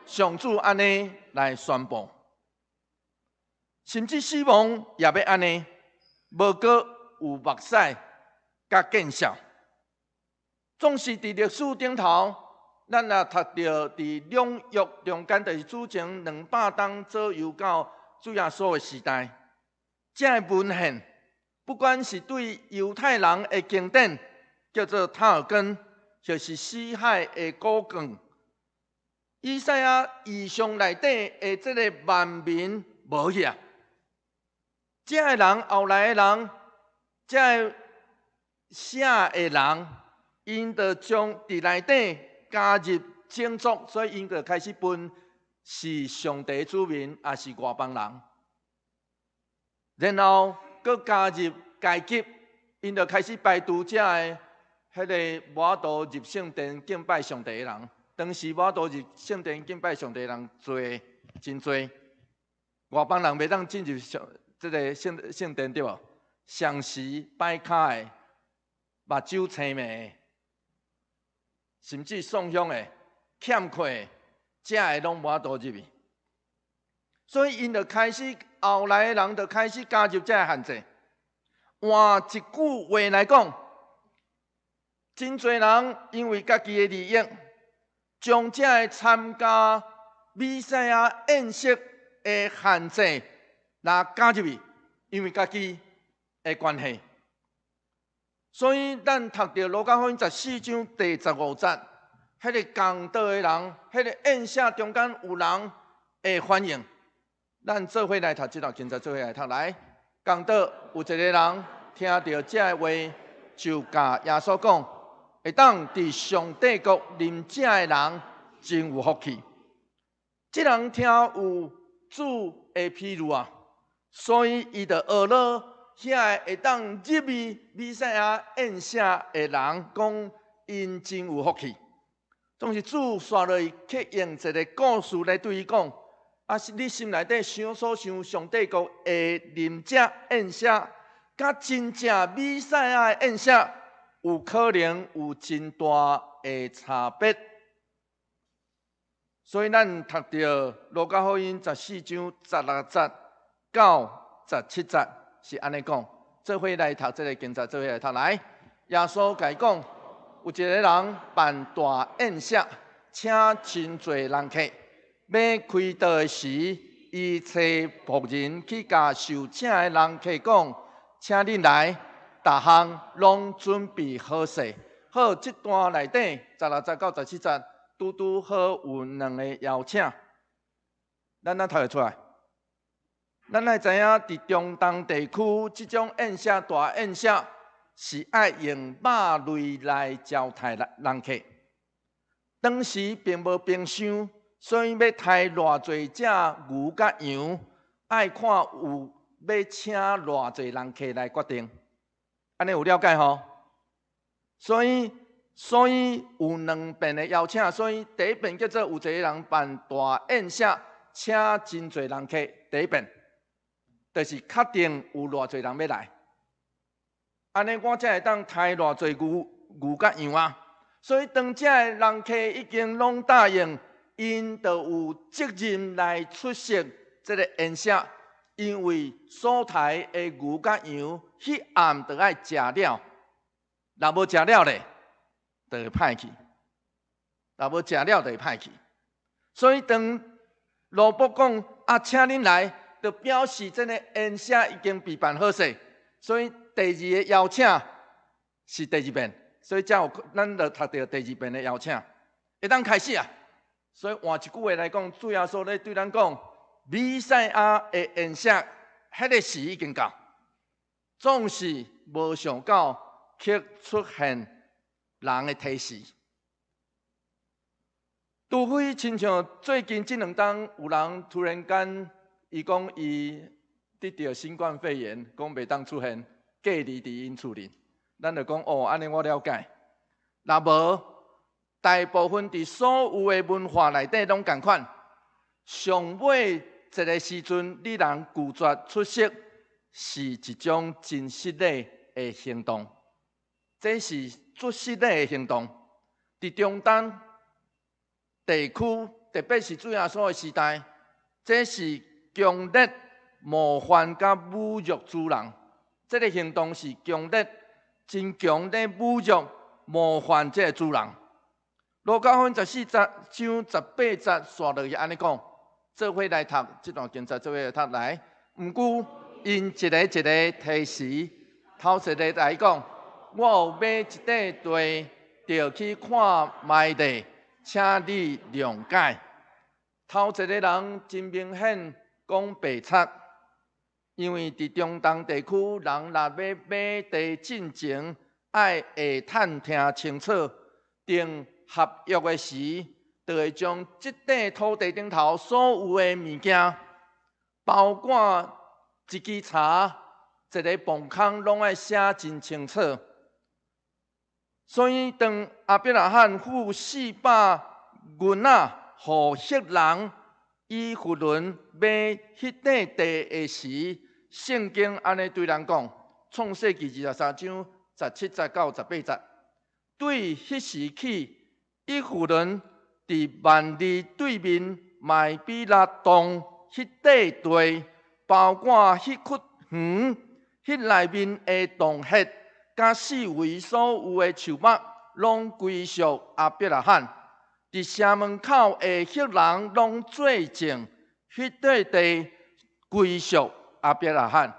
上主安尼来宣布，甚至死亡也要安尼。无过有目屎甲见效，总是伫历史顶头，咱也读到伫两约中间，就是主前200年左右到主耶稣的时代，这个文献，不管是对犹太人的经典叫做塔尔根，就是死海的古卷，以赛亚异象内底的这个万民无去啊。这个人后来的人，这个写的人，因着将伫内底加入种族，所以因着开始分是上帝子民，也是外邦人。然后佮加入阶级，因着开始排除这个迄个无法度入圣殿敬拜上帝的人。当时无法度入圣殿敬拜上帝的人多，真多，外邦人袂当进入这个圣殿对无？上时摆卡的，目睭青眉，甚至送香的、欠缺的，这个拢无法度入去。所以因就开始，后来的人就开始加入这个限制。换一句话来讲，真侪人因为家己的利益，将这个参加比赛啊宴席的限制。来加入去，因为家己的关系，所以咱读到《路加福音》14章第15节，迄个讲道的人，迄个宴舍中间有人的反应。咱做伙来读这段经节，做伙来读来。讲道有一个人听到这个话，就甲耶稣讲：会当伫上帝国临这的人，真有福气。这人听有主的譬喻啊。所以，伊就学了遐会当入去比赛啊宴舍的人，讲因真有福气。总是主刷落去，去用一个故事来对伊讲：啊，是你心内底想所想，上帝国的临这宴舍，甲真正比赛啊宴舍，有可能有真大的差别。所以，咱读到《路加福音》14章16节。到17节是安尼讲，做伙来读这个经节，做伙来读来。耶稣甲伊讲，有一个人办大宴舍，请真侪人客。要开道的时，伊找仆人去甲受请的人客讲：请恁来，逐项拢准备好势。好，这段内底16节到17节，拄拄好有2个邀请，咱读会出来。咱爱知影，伫中东地区，即种宴舍大宴舍是爱用肉类来招待人客。当时并无冰箱，所以要抬偌济只牛甲羊，爱看有要请偌济人客来决定。安尼有了解吼？所以有两遍的邀请，所以第一遍叫做有一个人办大宴席，请真侪人客。第一遍就是确定有偌济人要来，安尼我才会当抬偌济牛甲羊啊。所以当这的人客已经拢答应，因就有责任来出席这个宴席，因为所抬的牛甲羊，迄暗就爱食了，若无食了咧，就会歹去；若无食了，就会歹去。所以当罗伯讲啊，请恁来，就表示这个宴席已经备办好势。所以第二个邀请是第二遍。所以才有咱就读到第二遍的邀请，会当开始啊。所以换一句话来讲，主耶稣咧对咱讲，弥赛亚的宴席，迄个时已经到，总是无想到却出现人的提示。除非亲像最近这2天，有人突然间，伊讲伊得到新冠肺炎，讲袂当出现，隔离伫因厝里。咱就讲哦，安尼我了解。若无，大部分伫所有的文化内底拢共款。上尾一个时阵，你人拒绝出席，是一种真失礼的行动。这是出失礼的行动。伫中东地区，特别是主耶稣的时代，这是强烈冒犯甲侮辱主人。这个行动是真强烈侮辱、冒犯这个主人。路加福音14章18节刷落去安尼讲，做伙来读这段经节，做伙来读来。毋过因一个一个提示，头一个来讲，我有买一块地，就去看卖地，请你谅解。头一个人真明显讲白贼。因为伫中东地区，人若要买地进前，爱下探听清楚，订合约的时，就会将这块土地顶头所有的物件，包括一支茶、一个磅空，拢爱写真清楚。所以，当亚伯拉罕付400银仔，互赫人以弗伦买迄块地的时，圣经安尼对咱讲，创世纪23章17节到18节，对迄时起，以弗伦伫万里对面麦比拉洞迄块地，包括迄窟园、迄内面的洞穴，甲四围所有的树木，拢归属亚伯拉罕。伫城门口的赫人拢做证，迄块地归属亚伯拉罕。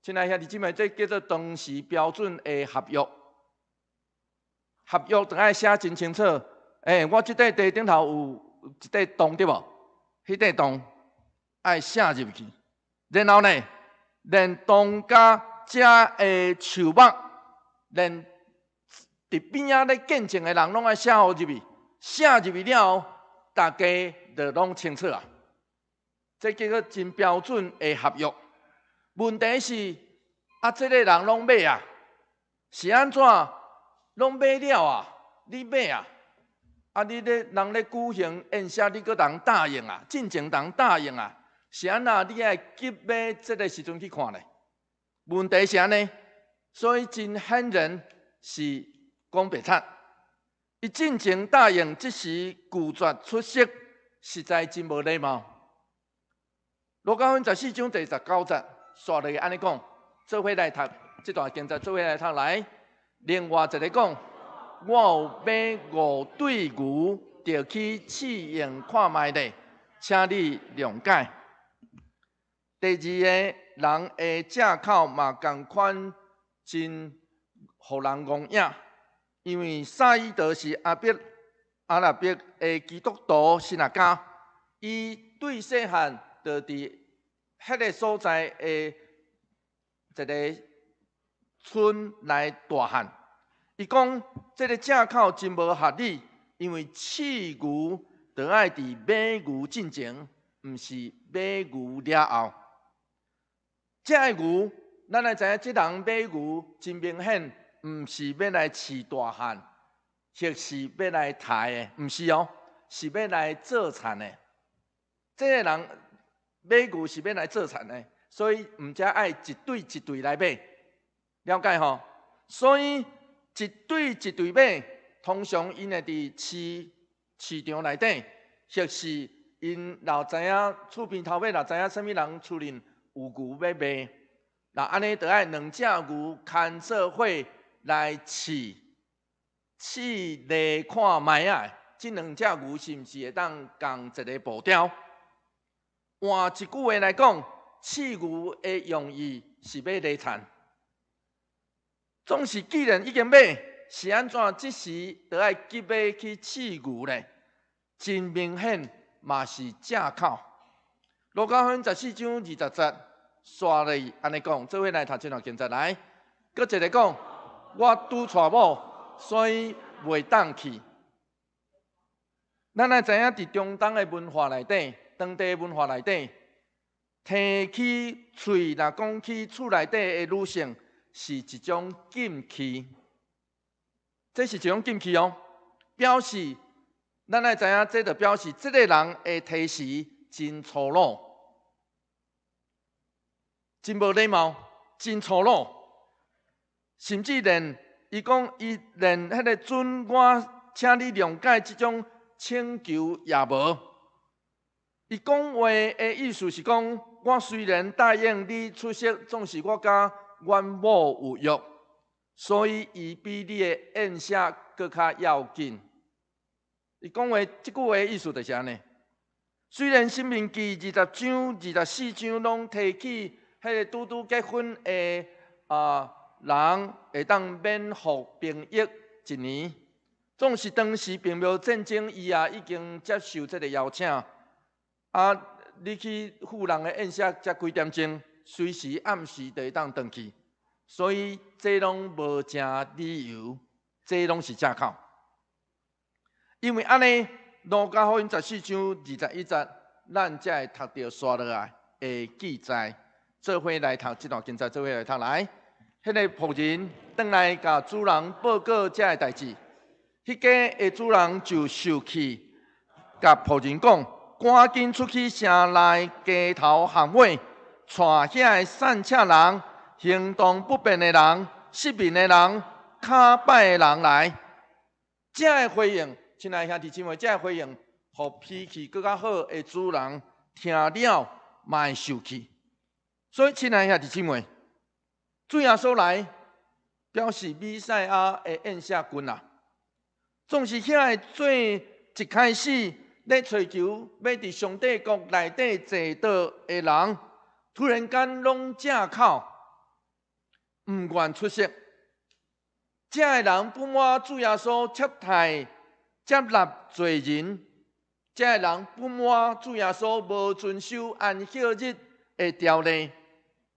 亲爱兄弟姊妹，这叫做当时标准的合约。合约就爱写真清楚。我这块地顶头有一块洞对无？迄块洞爱写入去。然后呢，连洞甲遮的树木，连伫边仔咧见证的人，拢爱写入去。写入去了后，大家就拢清楚啊。这叫做真标准的合约。问题是，这个人拢买啊，是安怎？拢买了啊，你买啊？你咧人咧举行宴席，你搁人答应啊？进前人答应啊？是安那？你爱急买这个时阵去看咧？问题是安尼，所以真显然是讲白贼。伊进前答应，即时拒绝出席，实在真无礼貌。路加福音14章第19节，刷落去安尼讲，做伙来读这段经节，做伙来读来。另外一个讲，我有买5对牛，就去试验看卖咧，请你谅解。第二个人的借口嘛共款，真互人误影。因为撒伊德是阿拉伯的基督徒信家，伊对细汉就伫迄个所在的一个村来大汉。伊讲这个借口真无合理，因为饲牛就爱伫买牛进前，毋是买牛了后。这个牛，咱来知影，这人买牛真明显，毋是要来饲大汉，或是要来杀的，毋是哦，是要来做田的。这个人买牛是要来做田的，所以毋则爱一对一对来买，了解吼？所以一对一对买，通常因会伫市场内底，或是因老知影厝边头尾老知影啥物人厝里有牛要卖，那安尼就爱两只牛牵做伙来饲来看卖啊！这两只牛是毋是会当共一个步调？换一句话来讲，饲牛的用意是要来田。总是既然已经买，是安怎？即时就爱急要去饲牛咧？真明显嘛是借口。路加福音14章20节，刷咧安尼讲，做伙来读这段经节来。搁一个讲，我拄娶某，所以袂当去。咱来知影，伫中东的文化内底，当地文化内底，提起喙，若讲起厝内底的女性，是一种禁忌。这是一种禁忌哦，表示咱来知影，这就表示这个人的提示真粗鲁，真无礼貌，真粗鲁，甚至连伊讲伊连迄个准我，请你谅解这种请求也无。伊讲话的意思是讲，我虽然答应你出席，总是我甲阮某有约，所以伊比你的宴席搁较要紧。伊讲话即句话的意思就是安尼。虽然《申命记》20章、24章拢提起迄个拄结婚的人会当免服兵役1年，总是当时并无战争，伊也已经接受这个邀请。你去赴人的宴席才几点钟，随时暗时就会当回去，所以这拢无正理由，这拢是借口。因为安尼，路加福音14章21节，咱才会读到刷落来的记载。做伙来读这段经节，做伙来读来。迄个仆人转来甲主人报告这个代志，迄个的主人就受气，甲仆人讲：赶紧出去城内街头巷尾，带遐散车人、行动不便的人、失明的人、卡拜的人来。这个回应，亲爱兄弟姊妹，这个回应，互脾气更较好的主人听了，嘛会受气。所以，亲爱兄弟姊妹，主耶稣来，表示弥赛亚的宴席君啊，总是遐最一开始咧追求要伫上帝国内底坐倒的人，突然间拢借口，毋愿出席。这个人不满主耶稣接待接纳罪人，这个人不满主耶稣无遵守安息日的条例。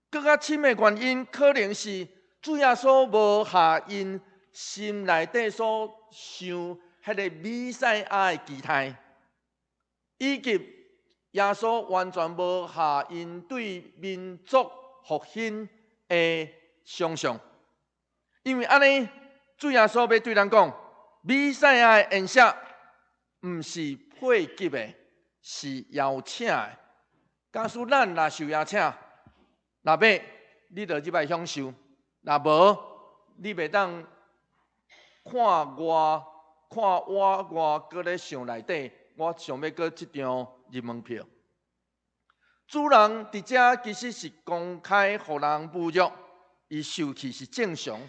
更较深的原因，可能是主耶稣无下因心内底所想迄个弥赛亚的期待，以及耶稣完全无下因对民族复兴的想象。因为安尼，主耶稣要对咱讲，弥赛亚的宴席毋是配给的，是邀请的。假使咱若受邀请，若要，你就入来享受；若无，你袂当看我搁咧想内底，我想要搁即张入门票。主人伫遮其实是公开互人侮辱，伊受气是正常，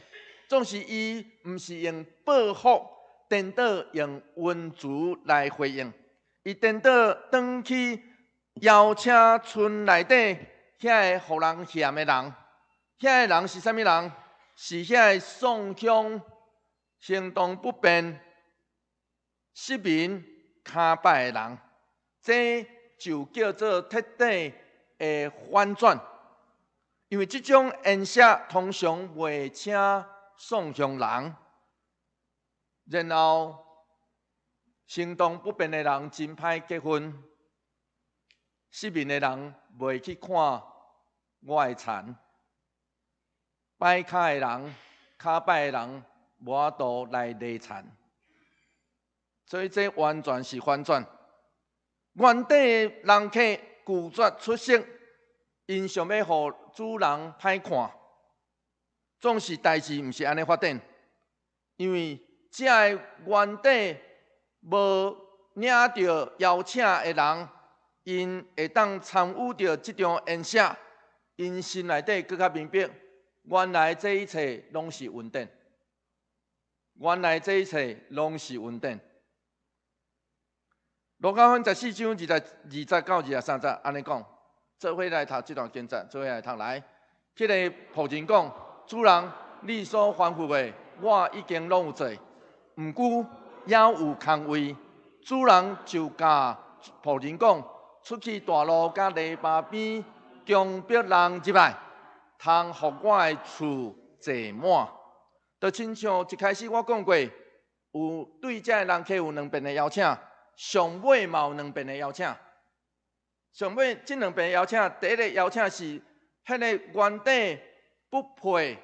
总是伊毋是用报复，颠倒用温柔来回应，伊颠倒转去邀请村内底。遐个互人嫌的人，遐个人是啥物人？是遐个丧乡、行动不便、失明、卡拜的人。这就叫做彻底的反转。因为这种宴席通常袂请丧乡人，然后行动不便的人真歹结婚，失明的人袂去看我的残，歹脚的人、骹歹的人无法度来理残，所以这完全是反转。原底的人客拒绝出色，因想要互主人歹看，总是代志毋是安尼发展，因为这个原底无领到邀请的人，因会当参与到这场宴席，因心内底更较明白，原来这一切拢是稳定，原来这一切拢是稳定。路加福音14章20到23节安尼讲，做伙来读这段经节，做伙来读来。迄个仆人讲：“主人，你所吩咐的，我已经拢有做，毋久也有空位。”主人就甲仆人讲：“出去大路甲篱笆边，强迫人入来，通互我的厝坐满。”就亲像一开始我讲过，有对这个人客有两遍的邀请。上尾嘛有两遍的邀请，上尾这两遍的邀请，第一个邀请是迄个原底不配、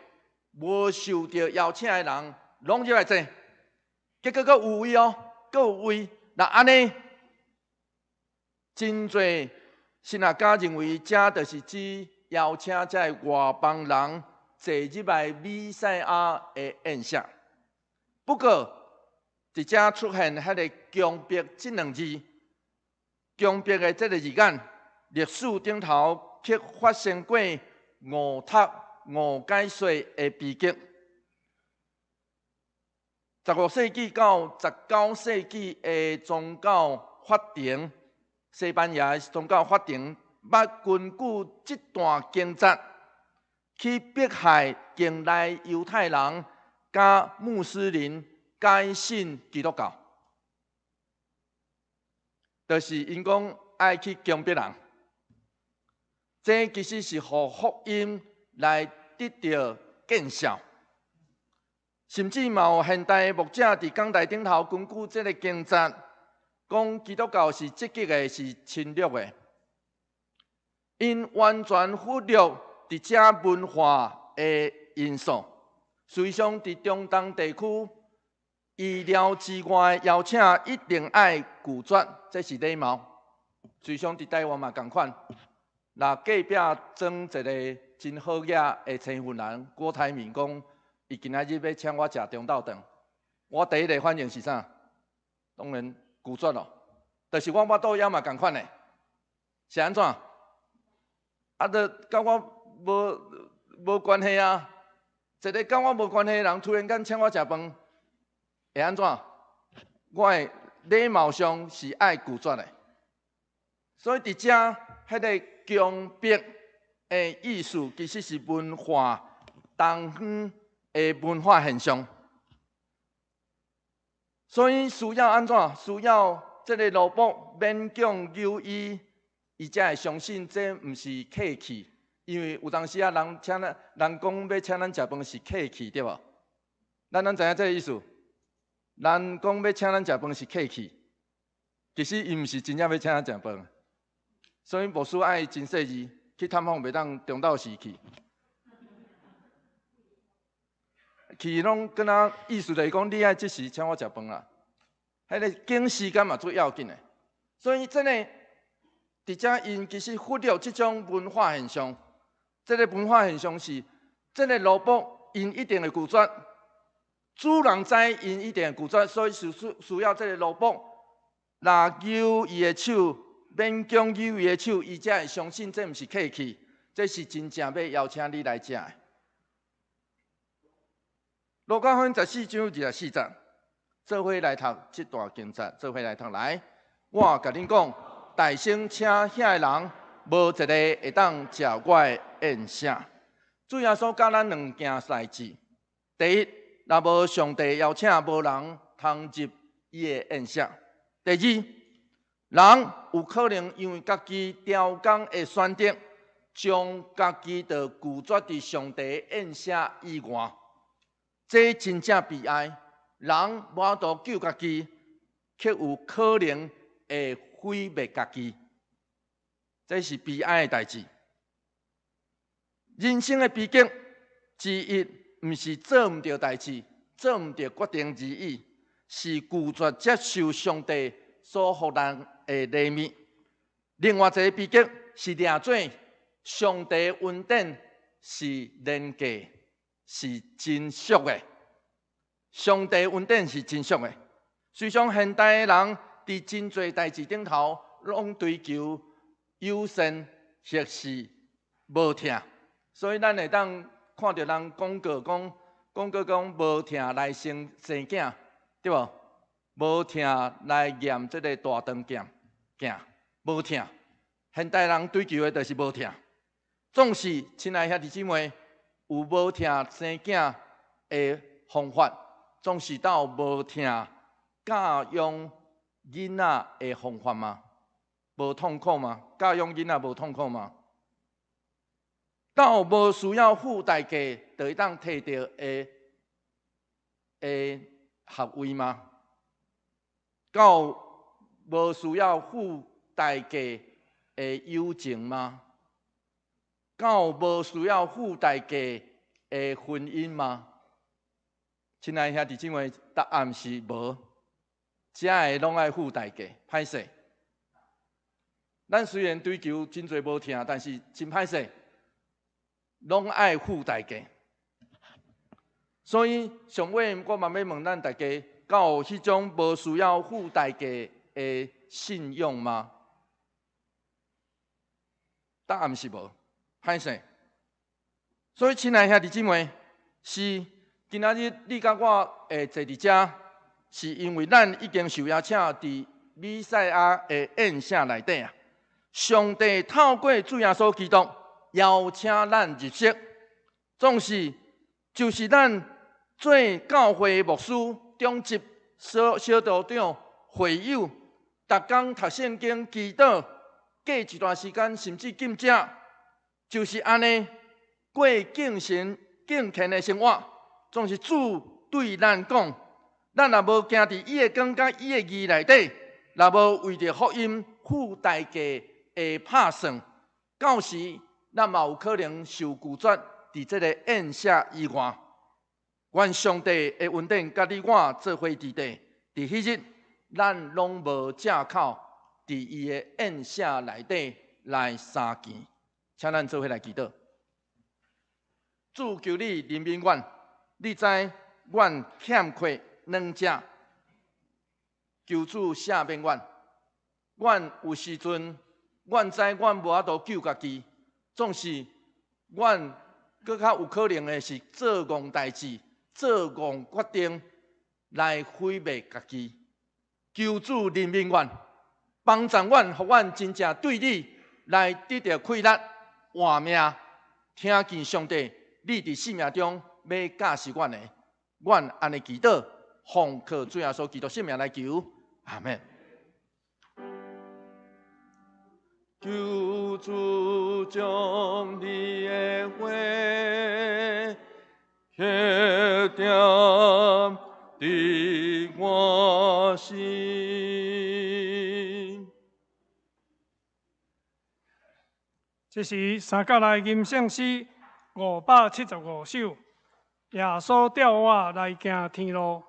无受到邀请的人，拢入来坐，结果佫有位哦，佫有位。那安尼，真侪新学家认为，这就是指邀请这外邦人坐入来弥赛亚的宴席。不过，伫遮出现迄个强迫这两字，强迫的这个字眼，历史顶头却发生过误读、误解说的悲剧。15世纪到19世纪的宗教法庭，西班牙的宗教法庭，捌根据这段经节去迫害境内犹太人甲穆斯林。改信基督教，就是因讲爱去强迫人，这其实是互福音来得到见效，甚至嘛有现代牧者伫讲台顶头根据这个经节，讲基督教是积极的，是侵略的，因完全忽略伫遮文化的因素，实际上伫中东地区。意料之外，邀请一定爱拒绝，这是礼貌。随上伫台湾嘛同款，那隔壁装一个真好野的青云人郭台铭讲，伊今仔日要请我食中昼顿，我第一个反应是啥？当然拒绝咯。但是我巴肚枵嘛同款的，是安怎？就甲我无关系啊！一个甲我无关系的人，突然间请我食饭。会安怎？我的礼貌上是爱拒绝的，所以伫遮迄个强迫的意思，其实是文化东方的文化现象。所以需要安怎？需要这个萝卜勉强由伊才会相信这毋是客气，因为有当时啊，人讲要请咱食饭是客气，对无？咱知影这个意思？人讲要请咱食饭是客气，其实伊毋是真正要请咱食饭，所以无需爱真细字去探访，袂当中昼时去。去拢敢若意思就是讲，你爱即时请我食饭啦，迄个紧时间嘛最要紧的。所以真诶，伫遮因其实忽略即种文化现象。这个文化现象是，这个萝卜因一定会拒绝。主人知因一定拒绝，所以需要这个萝卜拿由伊的手，勉强由伊的手，伊才会相信这毋是客气，这是真正要邀请你来食的。路加福音14章24节，做伙来读这段经节，做伙来读来。我甲恁讲，大声请遐个人，无一个会当食我的宴席。主耶稣教咱两件代志，第一。若无上帝邀请，无人通入伊的宴席。第二，人有可能因为家己刁工的选择，将家己就拒绝伫上帝的宴席以外，这真正悲哀。人无法度救家己，却有可能会毁灭家己，这是悲哀的代志。人生的悲剧之一，毋是做毋到代志，做毋到决定而已，是拒绝接受上帝所予人的礼物。另外一个悲剧是掠做上帝的恩典是廉价，是真俗的。上帝的恩典是真俗的。虽然现代的人伫真侪代志顶头，拢追求优先，或是无疼，所以咱会当看到人广告讲无疼来生囝，对无？无疼来验这个大肠镜，无疼。现代人追求的就是无疼。总是，亲爱兄弟姊妹，有无疼生囝的方法，总是到无疼教养囡仔的方法吗？无痛苦吗？教养囡仔无痛苦吗？到无需要付代价，就会当摕到的学位吗？到无需要付代价的友情吗？到无需要付代价的婚姻吗？亲爱兄弟姊妹，答案是无，遮个拢爱付代价，歹势。咱虽然追求真侪无疼，但是真歹势，拢爱付代价。所以上尾我嘛要问咱大家，敢有迄种无需要付代价的信用吗？答案是无，歹势。所以亲爱兄弟姊妹，是今仔日你甲我会坐伫遮，是因为咱已经受邀请伫弥赛亚的宴席内底啊。上帝透过主耶稣基督邀请咱入籍，总是就是咱做教会牧师、中级小道长、会友，逐工读圣经、祈祷，过一段时间甚至禁食，就是安尼过敬神敬虔的生活。总是主对咱讲，咱若无行伫伊的光甲伊的义内底，若无为着福音付代价的拍算，到时咱嘛有可能受拒绝伫这个宴席以外。愿上帝的恩典甲你我做伙伫地，伫迄日咱拢无借口伫伊的宴席内底来相见。请咱做伙来祈祷。主求你怜悯阮，你知阮欠缺软者，求主赦免阮。阮有时阵，阮知阮无法度救家己，总是阮搁较有可能的是做戆代志、做戆决定来毁灭家己。求主怜悯阮，帮助阮，互阮真正对你来得到快乐、活命，听见上帝你伫生命中要教示阮的。阮安尼祈祷，奉靠主耶稣基督圣名来求，阿门。求主将你的话刻定伫我心。这是三角内吟圣诗575首，耶稣调我来行天路。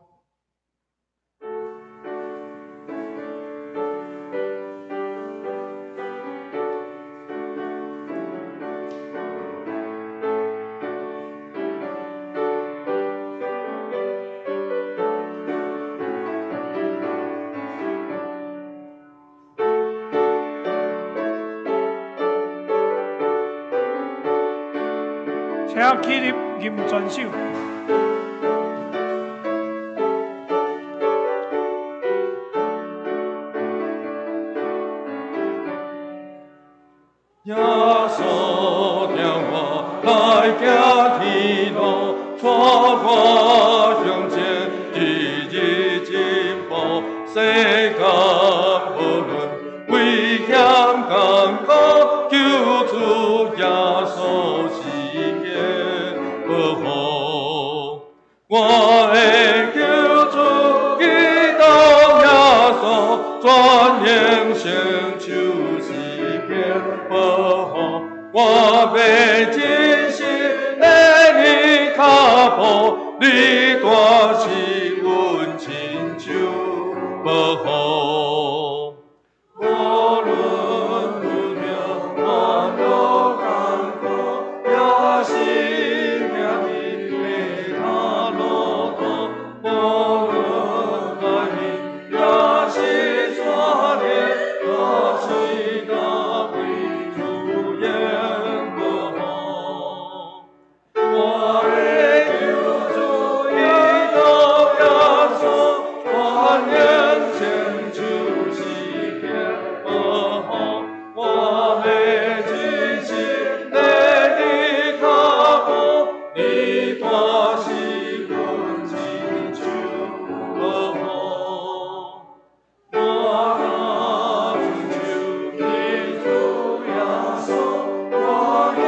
请起立吟全首。耶稣叫我来行天路，带我向前一日进步，世间无论危险艰苦，求主耶稣是保护。我会求主基督耶稣我要真心的你脚步，你大是阮亲像保护。无论遇着万多艰苦，也是行你的他路途，无论来去，也是山连，也是那为主演保护。我的救主已到耶稣，万年前就是天保护。我要真心的你脚步，你大是阮亲像保护。我若亲像天主耶稣，我也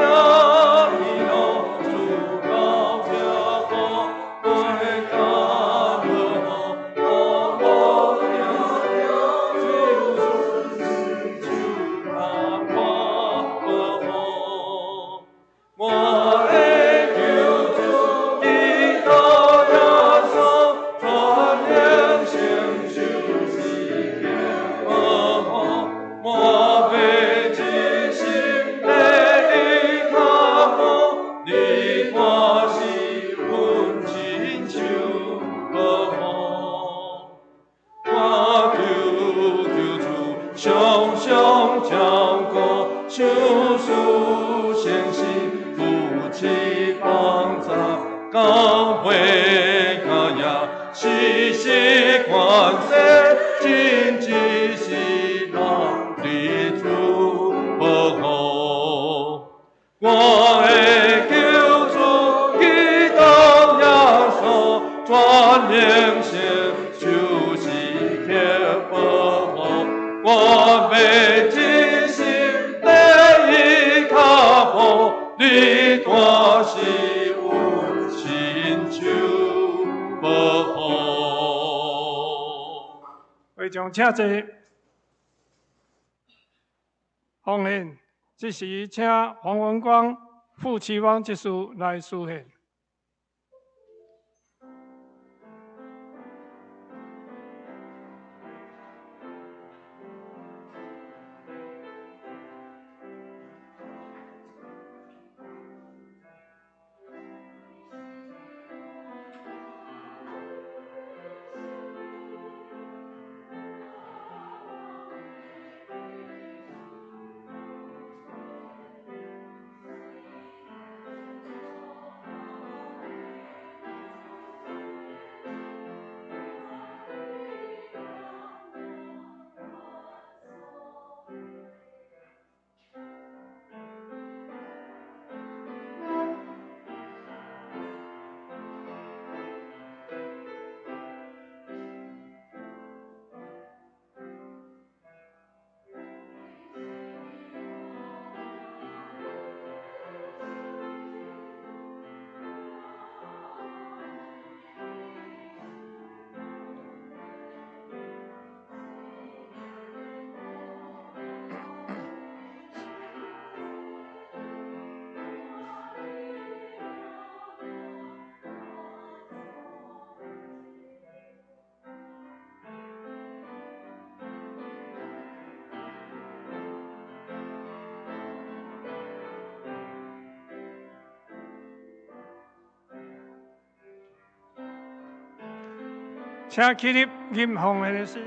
一路主到这步，我的脚步，我定定就顺就他我保护。我的救主已到耶稣，传扬声就是天保护。我要真心的你脚步，你大是阮亲像保护。我求救主常常照顾，相思相惜，夫妻帮助，教会家也时时关心，真只是让你主保护。我的救主基督耶稣，传扬声就是天保护。我要真心的依靠步，你大是阮亲像保护。会长请坐。奉献，这时请黄文光副期望结束来书献。请起立吟奉献的诗。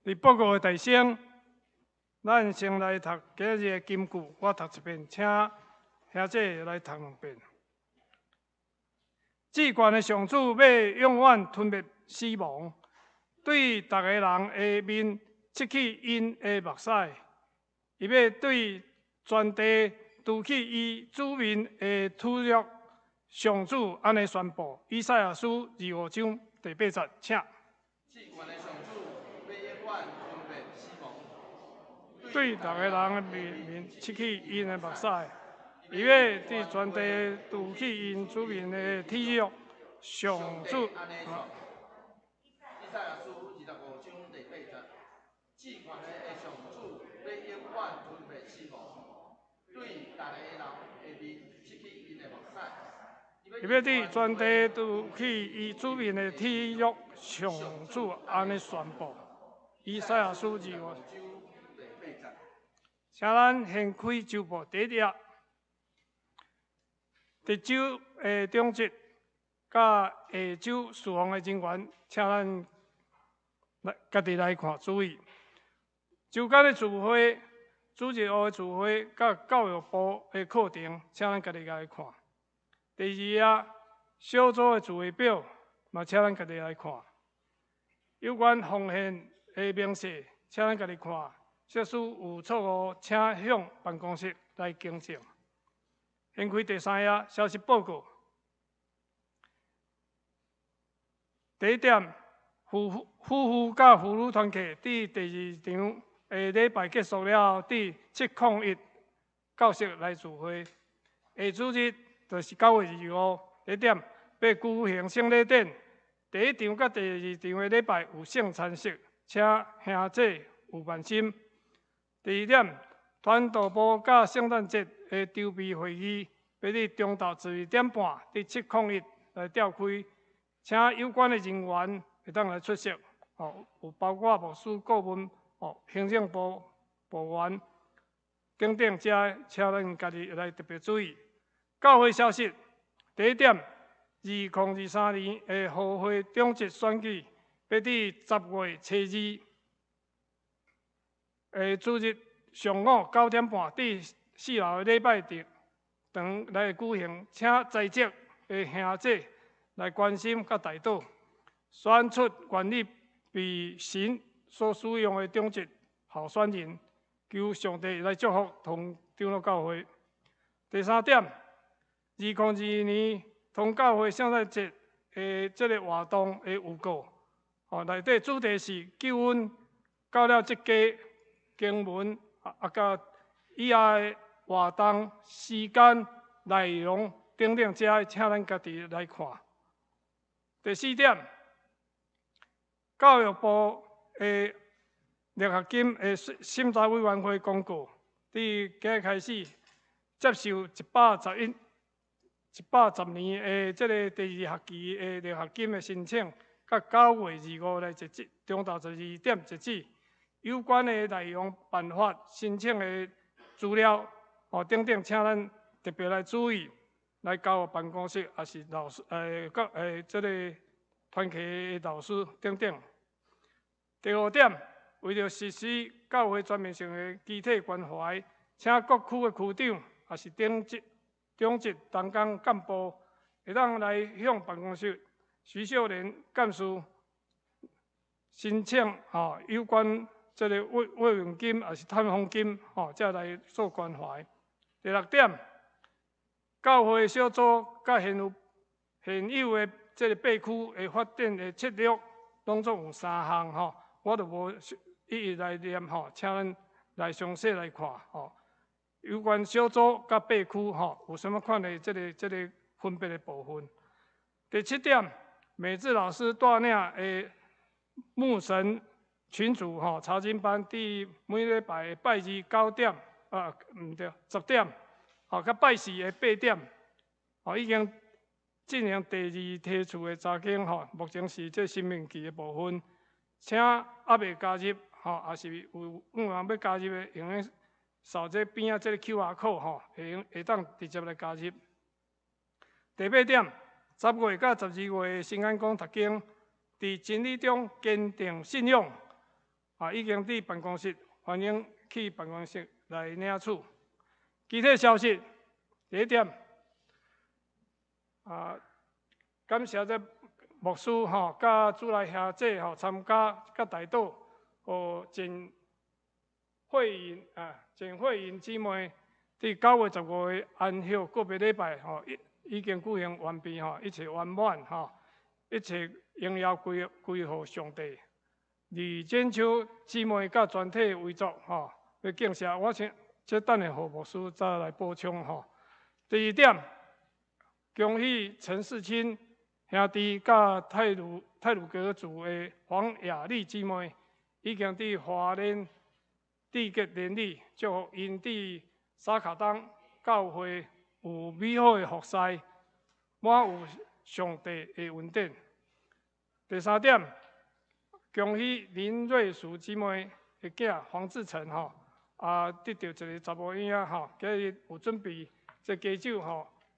伫报告的大声，咱先来读今日的金句，我读一遍，请兄姐来读两遍。至高的上主要永远吞灭死亡，对逐个人的面切去因的目屎，伊要对全地除去伊子民的土约。上主安尼宣布：以赛亚书25章第8节，请。至高的上主要永远吞灭死亡，对逐个人的面切去因的目屎，伊要对全地除去因子民的体育。上主。以赛亚书25章第8节，至高的上主要永远吞灭死亡，对逐个人的面切去因的目屎。伊要对全地除去伊子民的体育，上主安尼宣布。以赛亚书25章第8节，请咱先开周报第一页，特州的中职甲下州侍奉的人员，请咱家己来看注意。周间的聚会、主日学的聚会，甲教育部的课程，请咱家己来看。第二页小组的聚会表，嘛请咱家己来看。有关奉献的明细，请咱家己看。设施有错误，请向办公室来更正。先开第三页消息报告。第一点，夫妇甲妇女团契伫第2场的礼拜结束了后，伫701教室来聚会。下主日就是9月25号。第一点，要举行圣礼典。第一场甲第二场的礼拜有圣餐食，请兄姐有慢心。第二点，团导部甲圣诞节的筹备会议要伫中昼12点半伫701来召开，请有关的人员会当来出席。有包括牧师、顾问、行政部部员等等者，请咱家己来特别注意。教会消息，第一点，2023年的和会中职选举要伫10月初2主日上午9点半伫4楼的礼拜堂来举行，请在职的兄姐来关心甲带导，选出愿意被神所使用的中职候选人，求上帝来祝福同长老教会。第三点，2022年同教会圣诞节的这个活动的预告，内底主题是救恩到了这家经文甲以下的活动时间、内容等等者，请咱家己来看。第四点，教育部的入学金的审查委员会公告，伫今日开始接受110年的这个第2学期的入学金的申请，到9月25日来截止，中昼12点截止。有关的内容、办法、申请的资料等等，请咱特别来注意，来教育办公室也是老师这个团契的老师等等。第5点，为了实施教会全面性的集体关怀，请各区的区长也是中职同工干部会当来向办公室徐秀莲干事申请有关这个慰问金也是探访金才来做关怀。第6点，教会小组甲现有的这个8区的发展的策略，拢总有3项我就无一一来念请咱来详细来看有关小组甲8区有什么款的这个分别的部分。第7点，美智老师带领的牧神群组查经班，伫每礼拜拜2 9点唔对10点，甲拜4的8点，已经进行第2梯次的查经目前是这生命期的部分，请还未加入也是有人要加入的，用扫这边啊这个 QR code 会当直接来加入。第8点，10月到12月新安宫读经，伫真理中坚定信仰，已经伫办公室，欢迎去办公室来领取。具体消息，第一点，感谢这牧师甲主来兄姐参加，甲大岛真会员姊妹，伫9月15日安息个别礼拜已经举行完毕一切圆满一切荣耀归乎上帝。而剪秋姊妹甲全体为族要敬谢，我请这等下何牧师再来补充第二点，恭喜陈世清兄弟甲泰鲁阁族的黄雅丽姊妹，已经伫华联缔结联理，祝福因伫沙卡当教会有美好的服侍，满有上帝的恩典。第三点，恭喜林瑞淑姊妹的囝黄志成得到一个查某婴仔今日有准备这家酒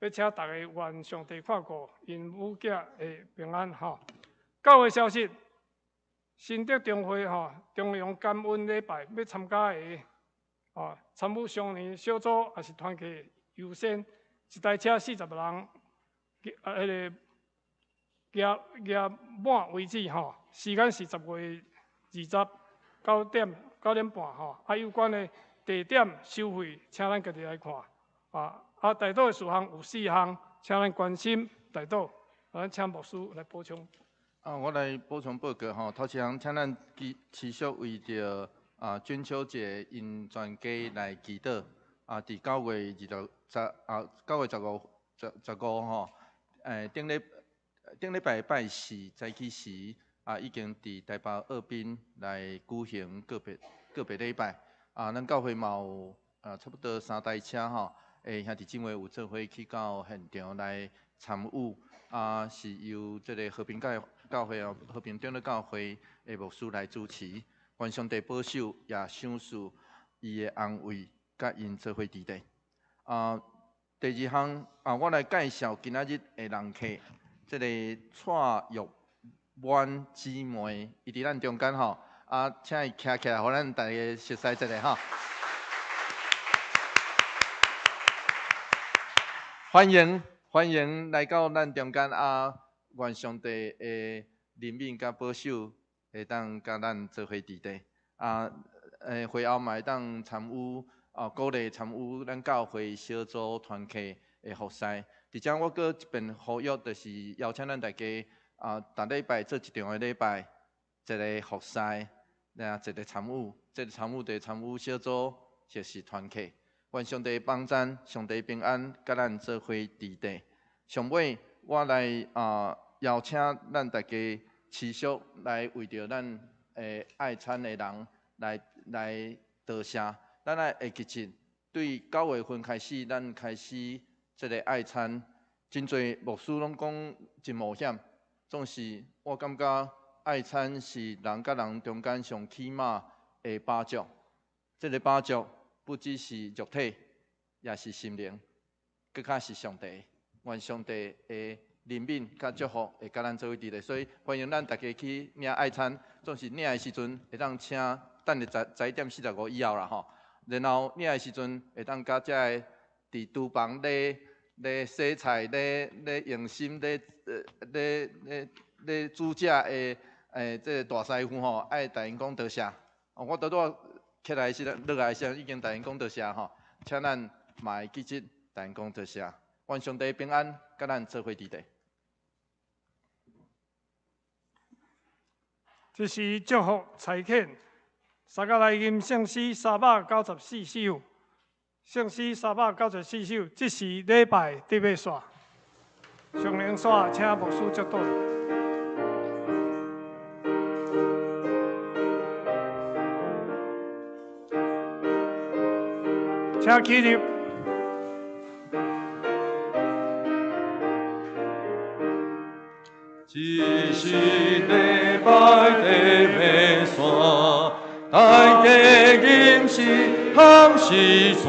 要请大家愿上帝看顾因母囝的平安教会消息，新德中会中央感恩礼拜要参加的参与上年小组也是团契优先，一台车40人，额满为止时间是10月20 9点半有关的地点收费，请咱家己来看大岛的事项有4项，请咱关心大岛。咱请牧师来补充。我来补充报告头一项，请咱持续为着中秋节因全家来祈祷伫9月15顶礼拜拜4早起时已经伫台北二滨来举行个别礼拜咱教会嘛有差不多3台车兄弟姊妹有做伙去到现场来参与是由这个和平教会和平长老教会的牧师来主持，愿上帝保守也赏赐伊的安慰，甲因做伙伫地。第二项我来介绍今仔日的人客，这个蔡玉婉姊妹，伊伫咱中间请伊徛起来，互咱大家熟悉一下欢迎来到咱中间愿上帝的怜悯甲保守会当甲咱做伙伫地会后嘛会当参与鼓励参与咱教会小组团契的服侍。伫遮我阁一遍呼吁，就是邀请咱大家逐礼拜做一场的礼拜，一个服侍，一个参与，这个参与就是参与小组，就是团契。愿上帝帮赞，上帝平安，甲咱做伙伫地。上尾我来邀请咱大家持续来为着咱爱餐的人来道谢。咱会记起对9月份开始，咱开始这个爱餐，真侪牧师拢讲真冒险，总是我感觉爱餐是人甲人中间上起码的把足。这个把足不只是肉体，也是心灵，更加是上帝。愿上帝的怜悯甲祝福会甲咱做伙伫咧，所以欢迎咱大家去领爱餐。总是领的时阵会当请等下11点45以后啦然后领的时阵会当甲遮个伫厨房咧洗菜、咧用心、咧煮食的这个大师傅爱大因讲多谢。我拄起来时落来时已经大因讲多谢请咱嘛会记得大因讲多谢。愿上帝平安，甲咱做伙伫地。这是祝福差遣，撒迦利亚圣诗394首，圣诗394首，这是礼拜第尾线，上灵线请牧师接导。请起立。这是礼拜的尾线，大家吟诗喊诗传，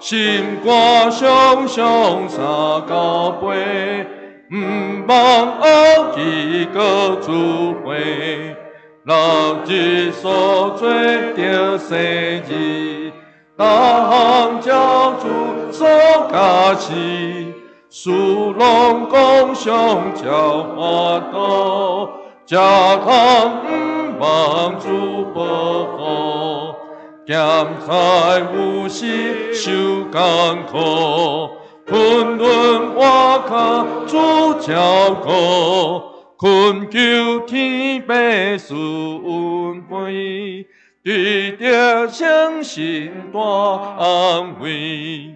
心肝上上三交杯，毋忘后期各聚会。人之所做着生意，大行教主所加持，殊龙共享教法道，家堂帮助保护，咸菜有时受艰苦，困顿我靠主照顾。困求天父赐恩惠，对着相信大安慰。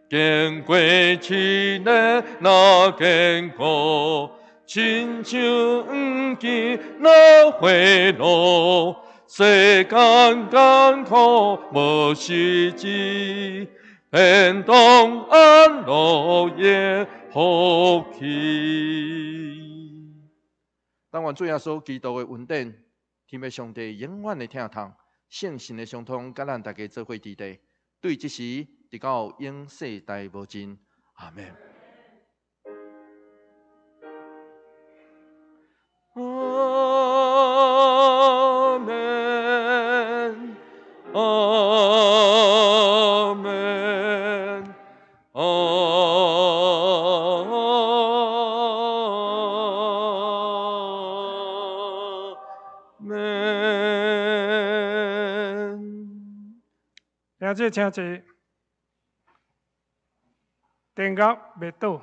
经过七年那艰苦，亲像黄金那回路，世间艰苦无虚之，天堂安乐也福气。但愿主耶稣基督的恩典，天父上帝永远的听从，圣神的相通，甲咱大家做伙伫地，对即时直到永世代无尽。阿门。阿门。阿门。请坐，电乐袂倒。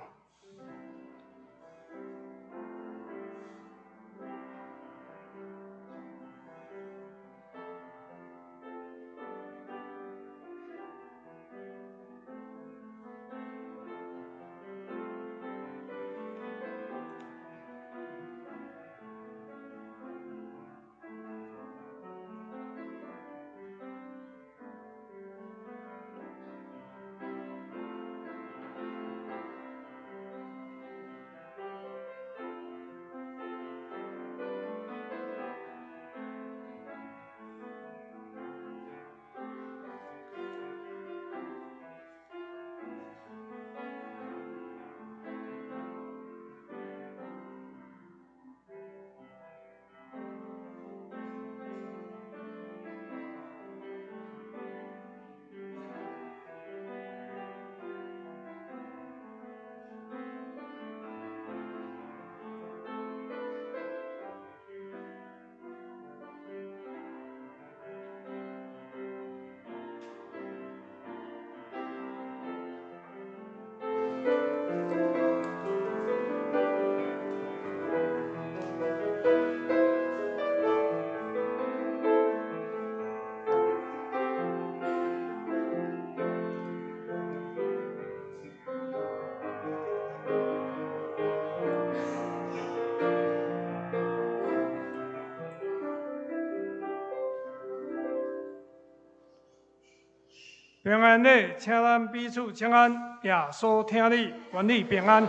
平安礼，请咱彼此请安。耶稣听你，愿你平安。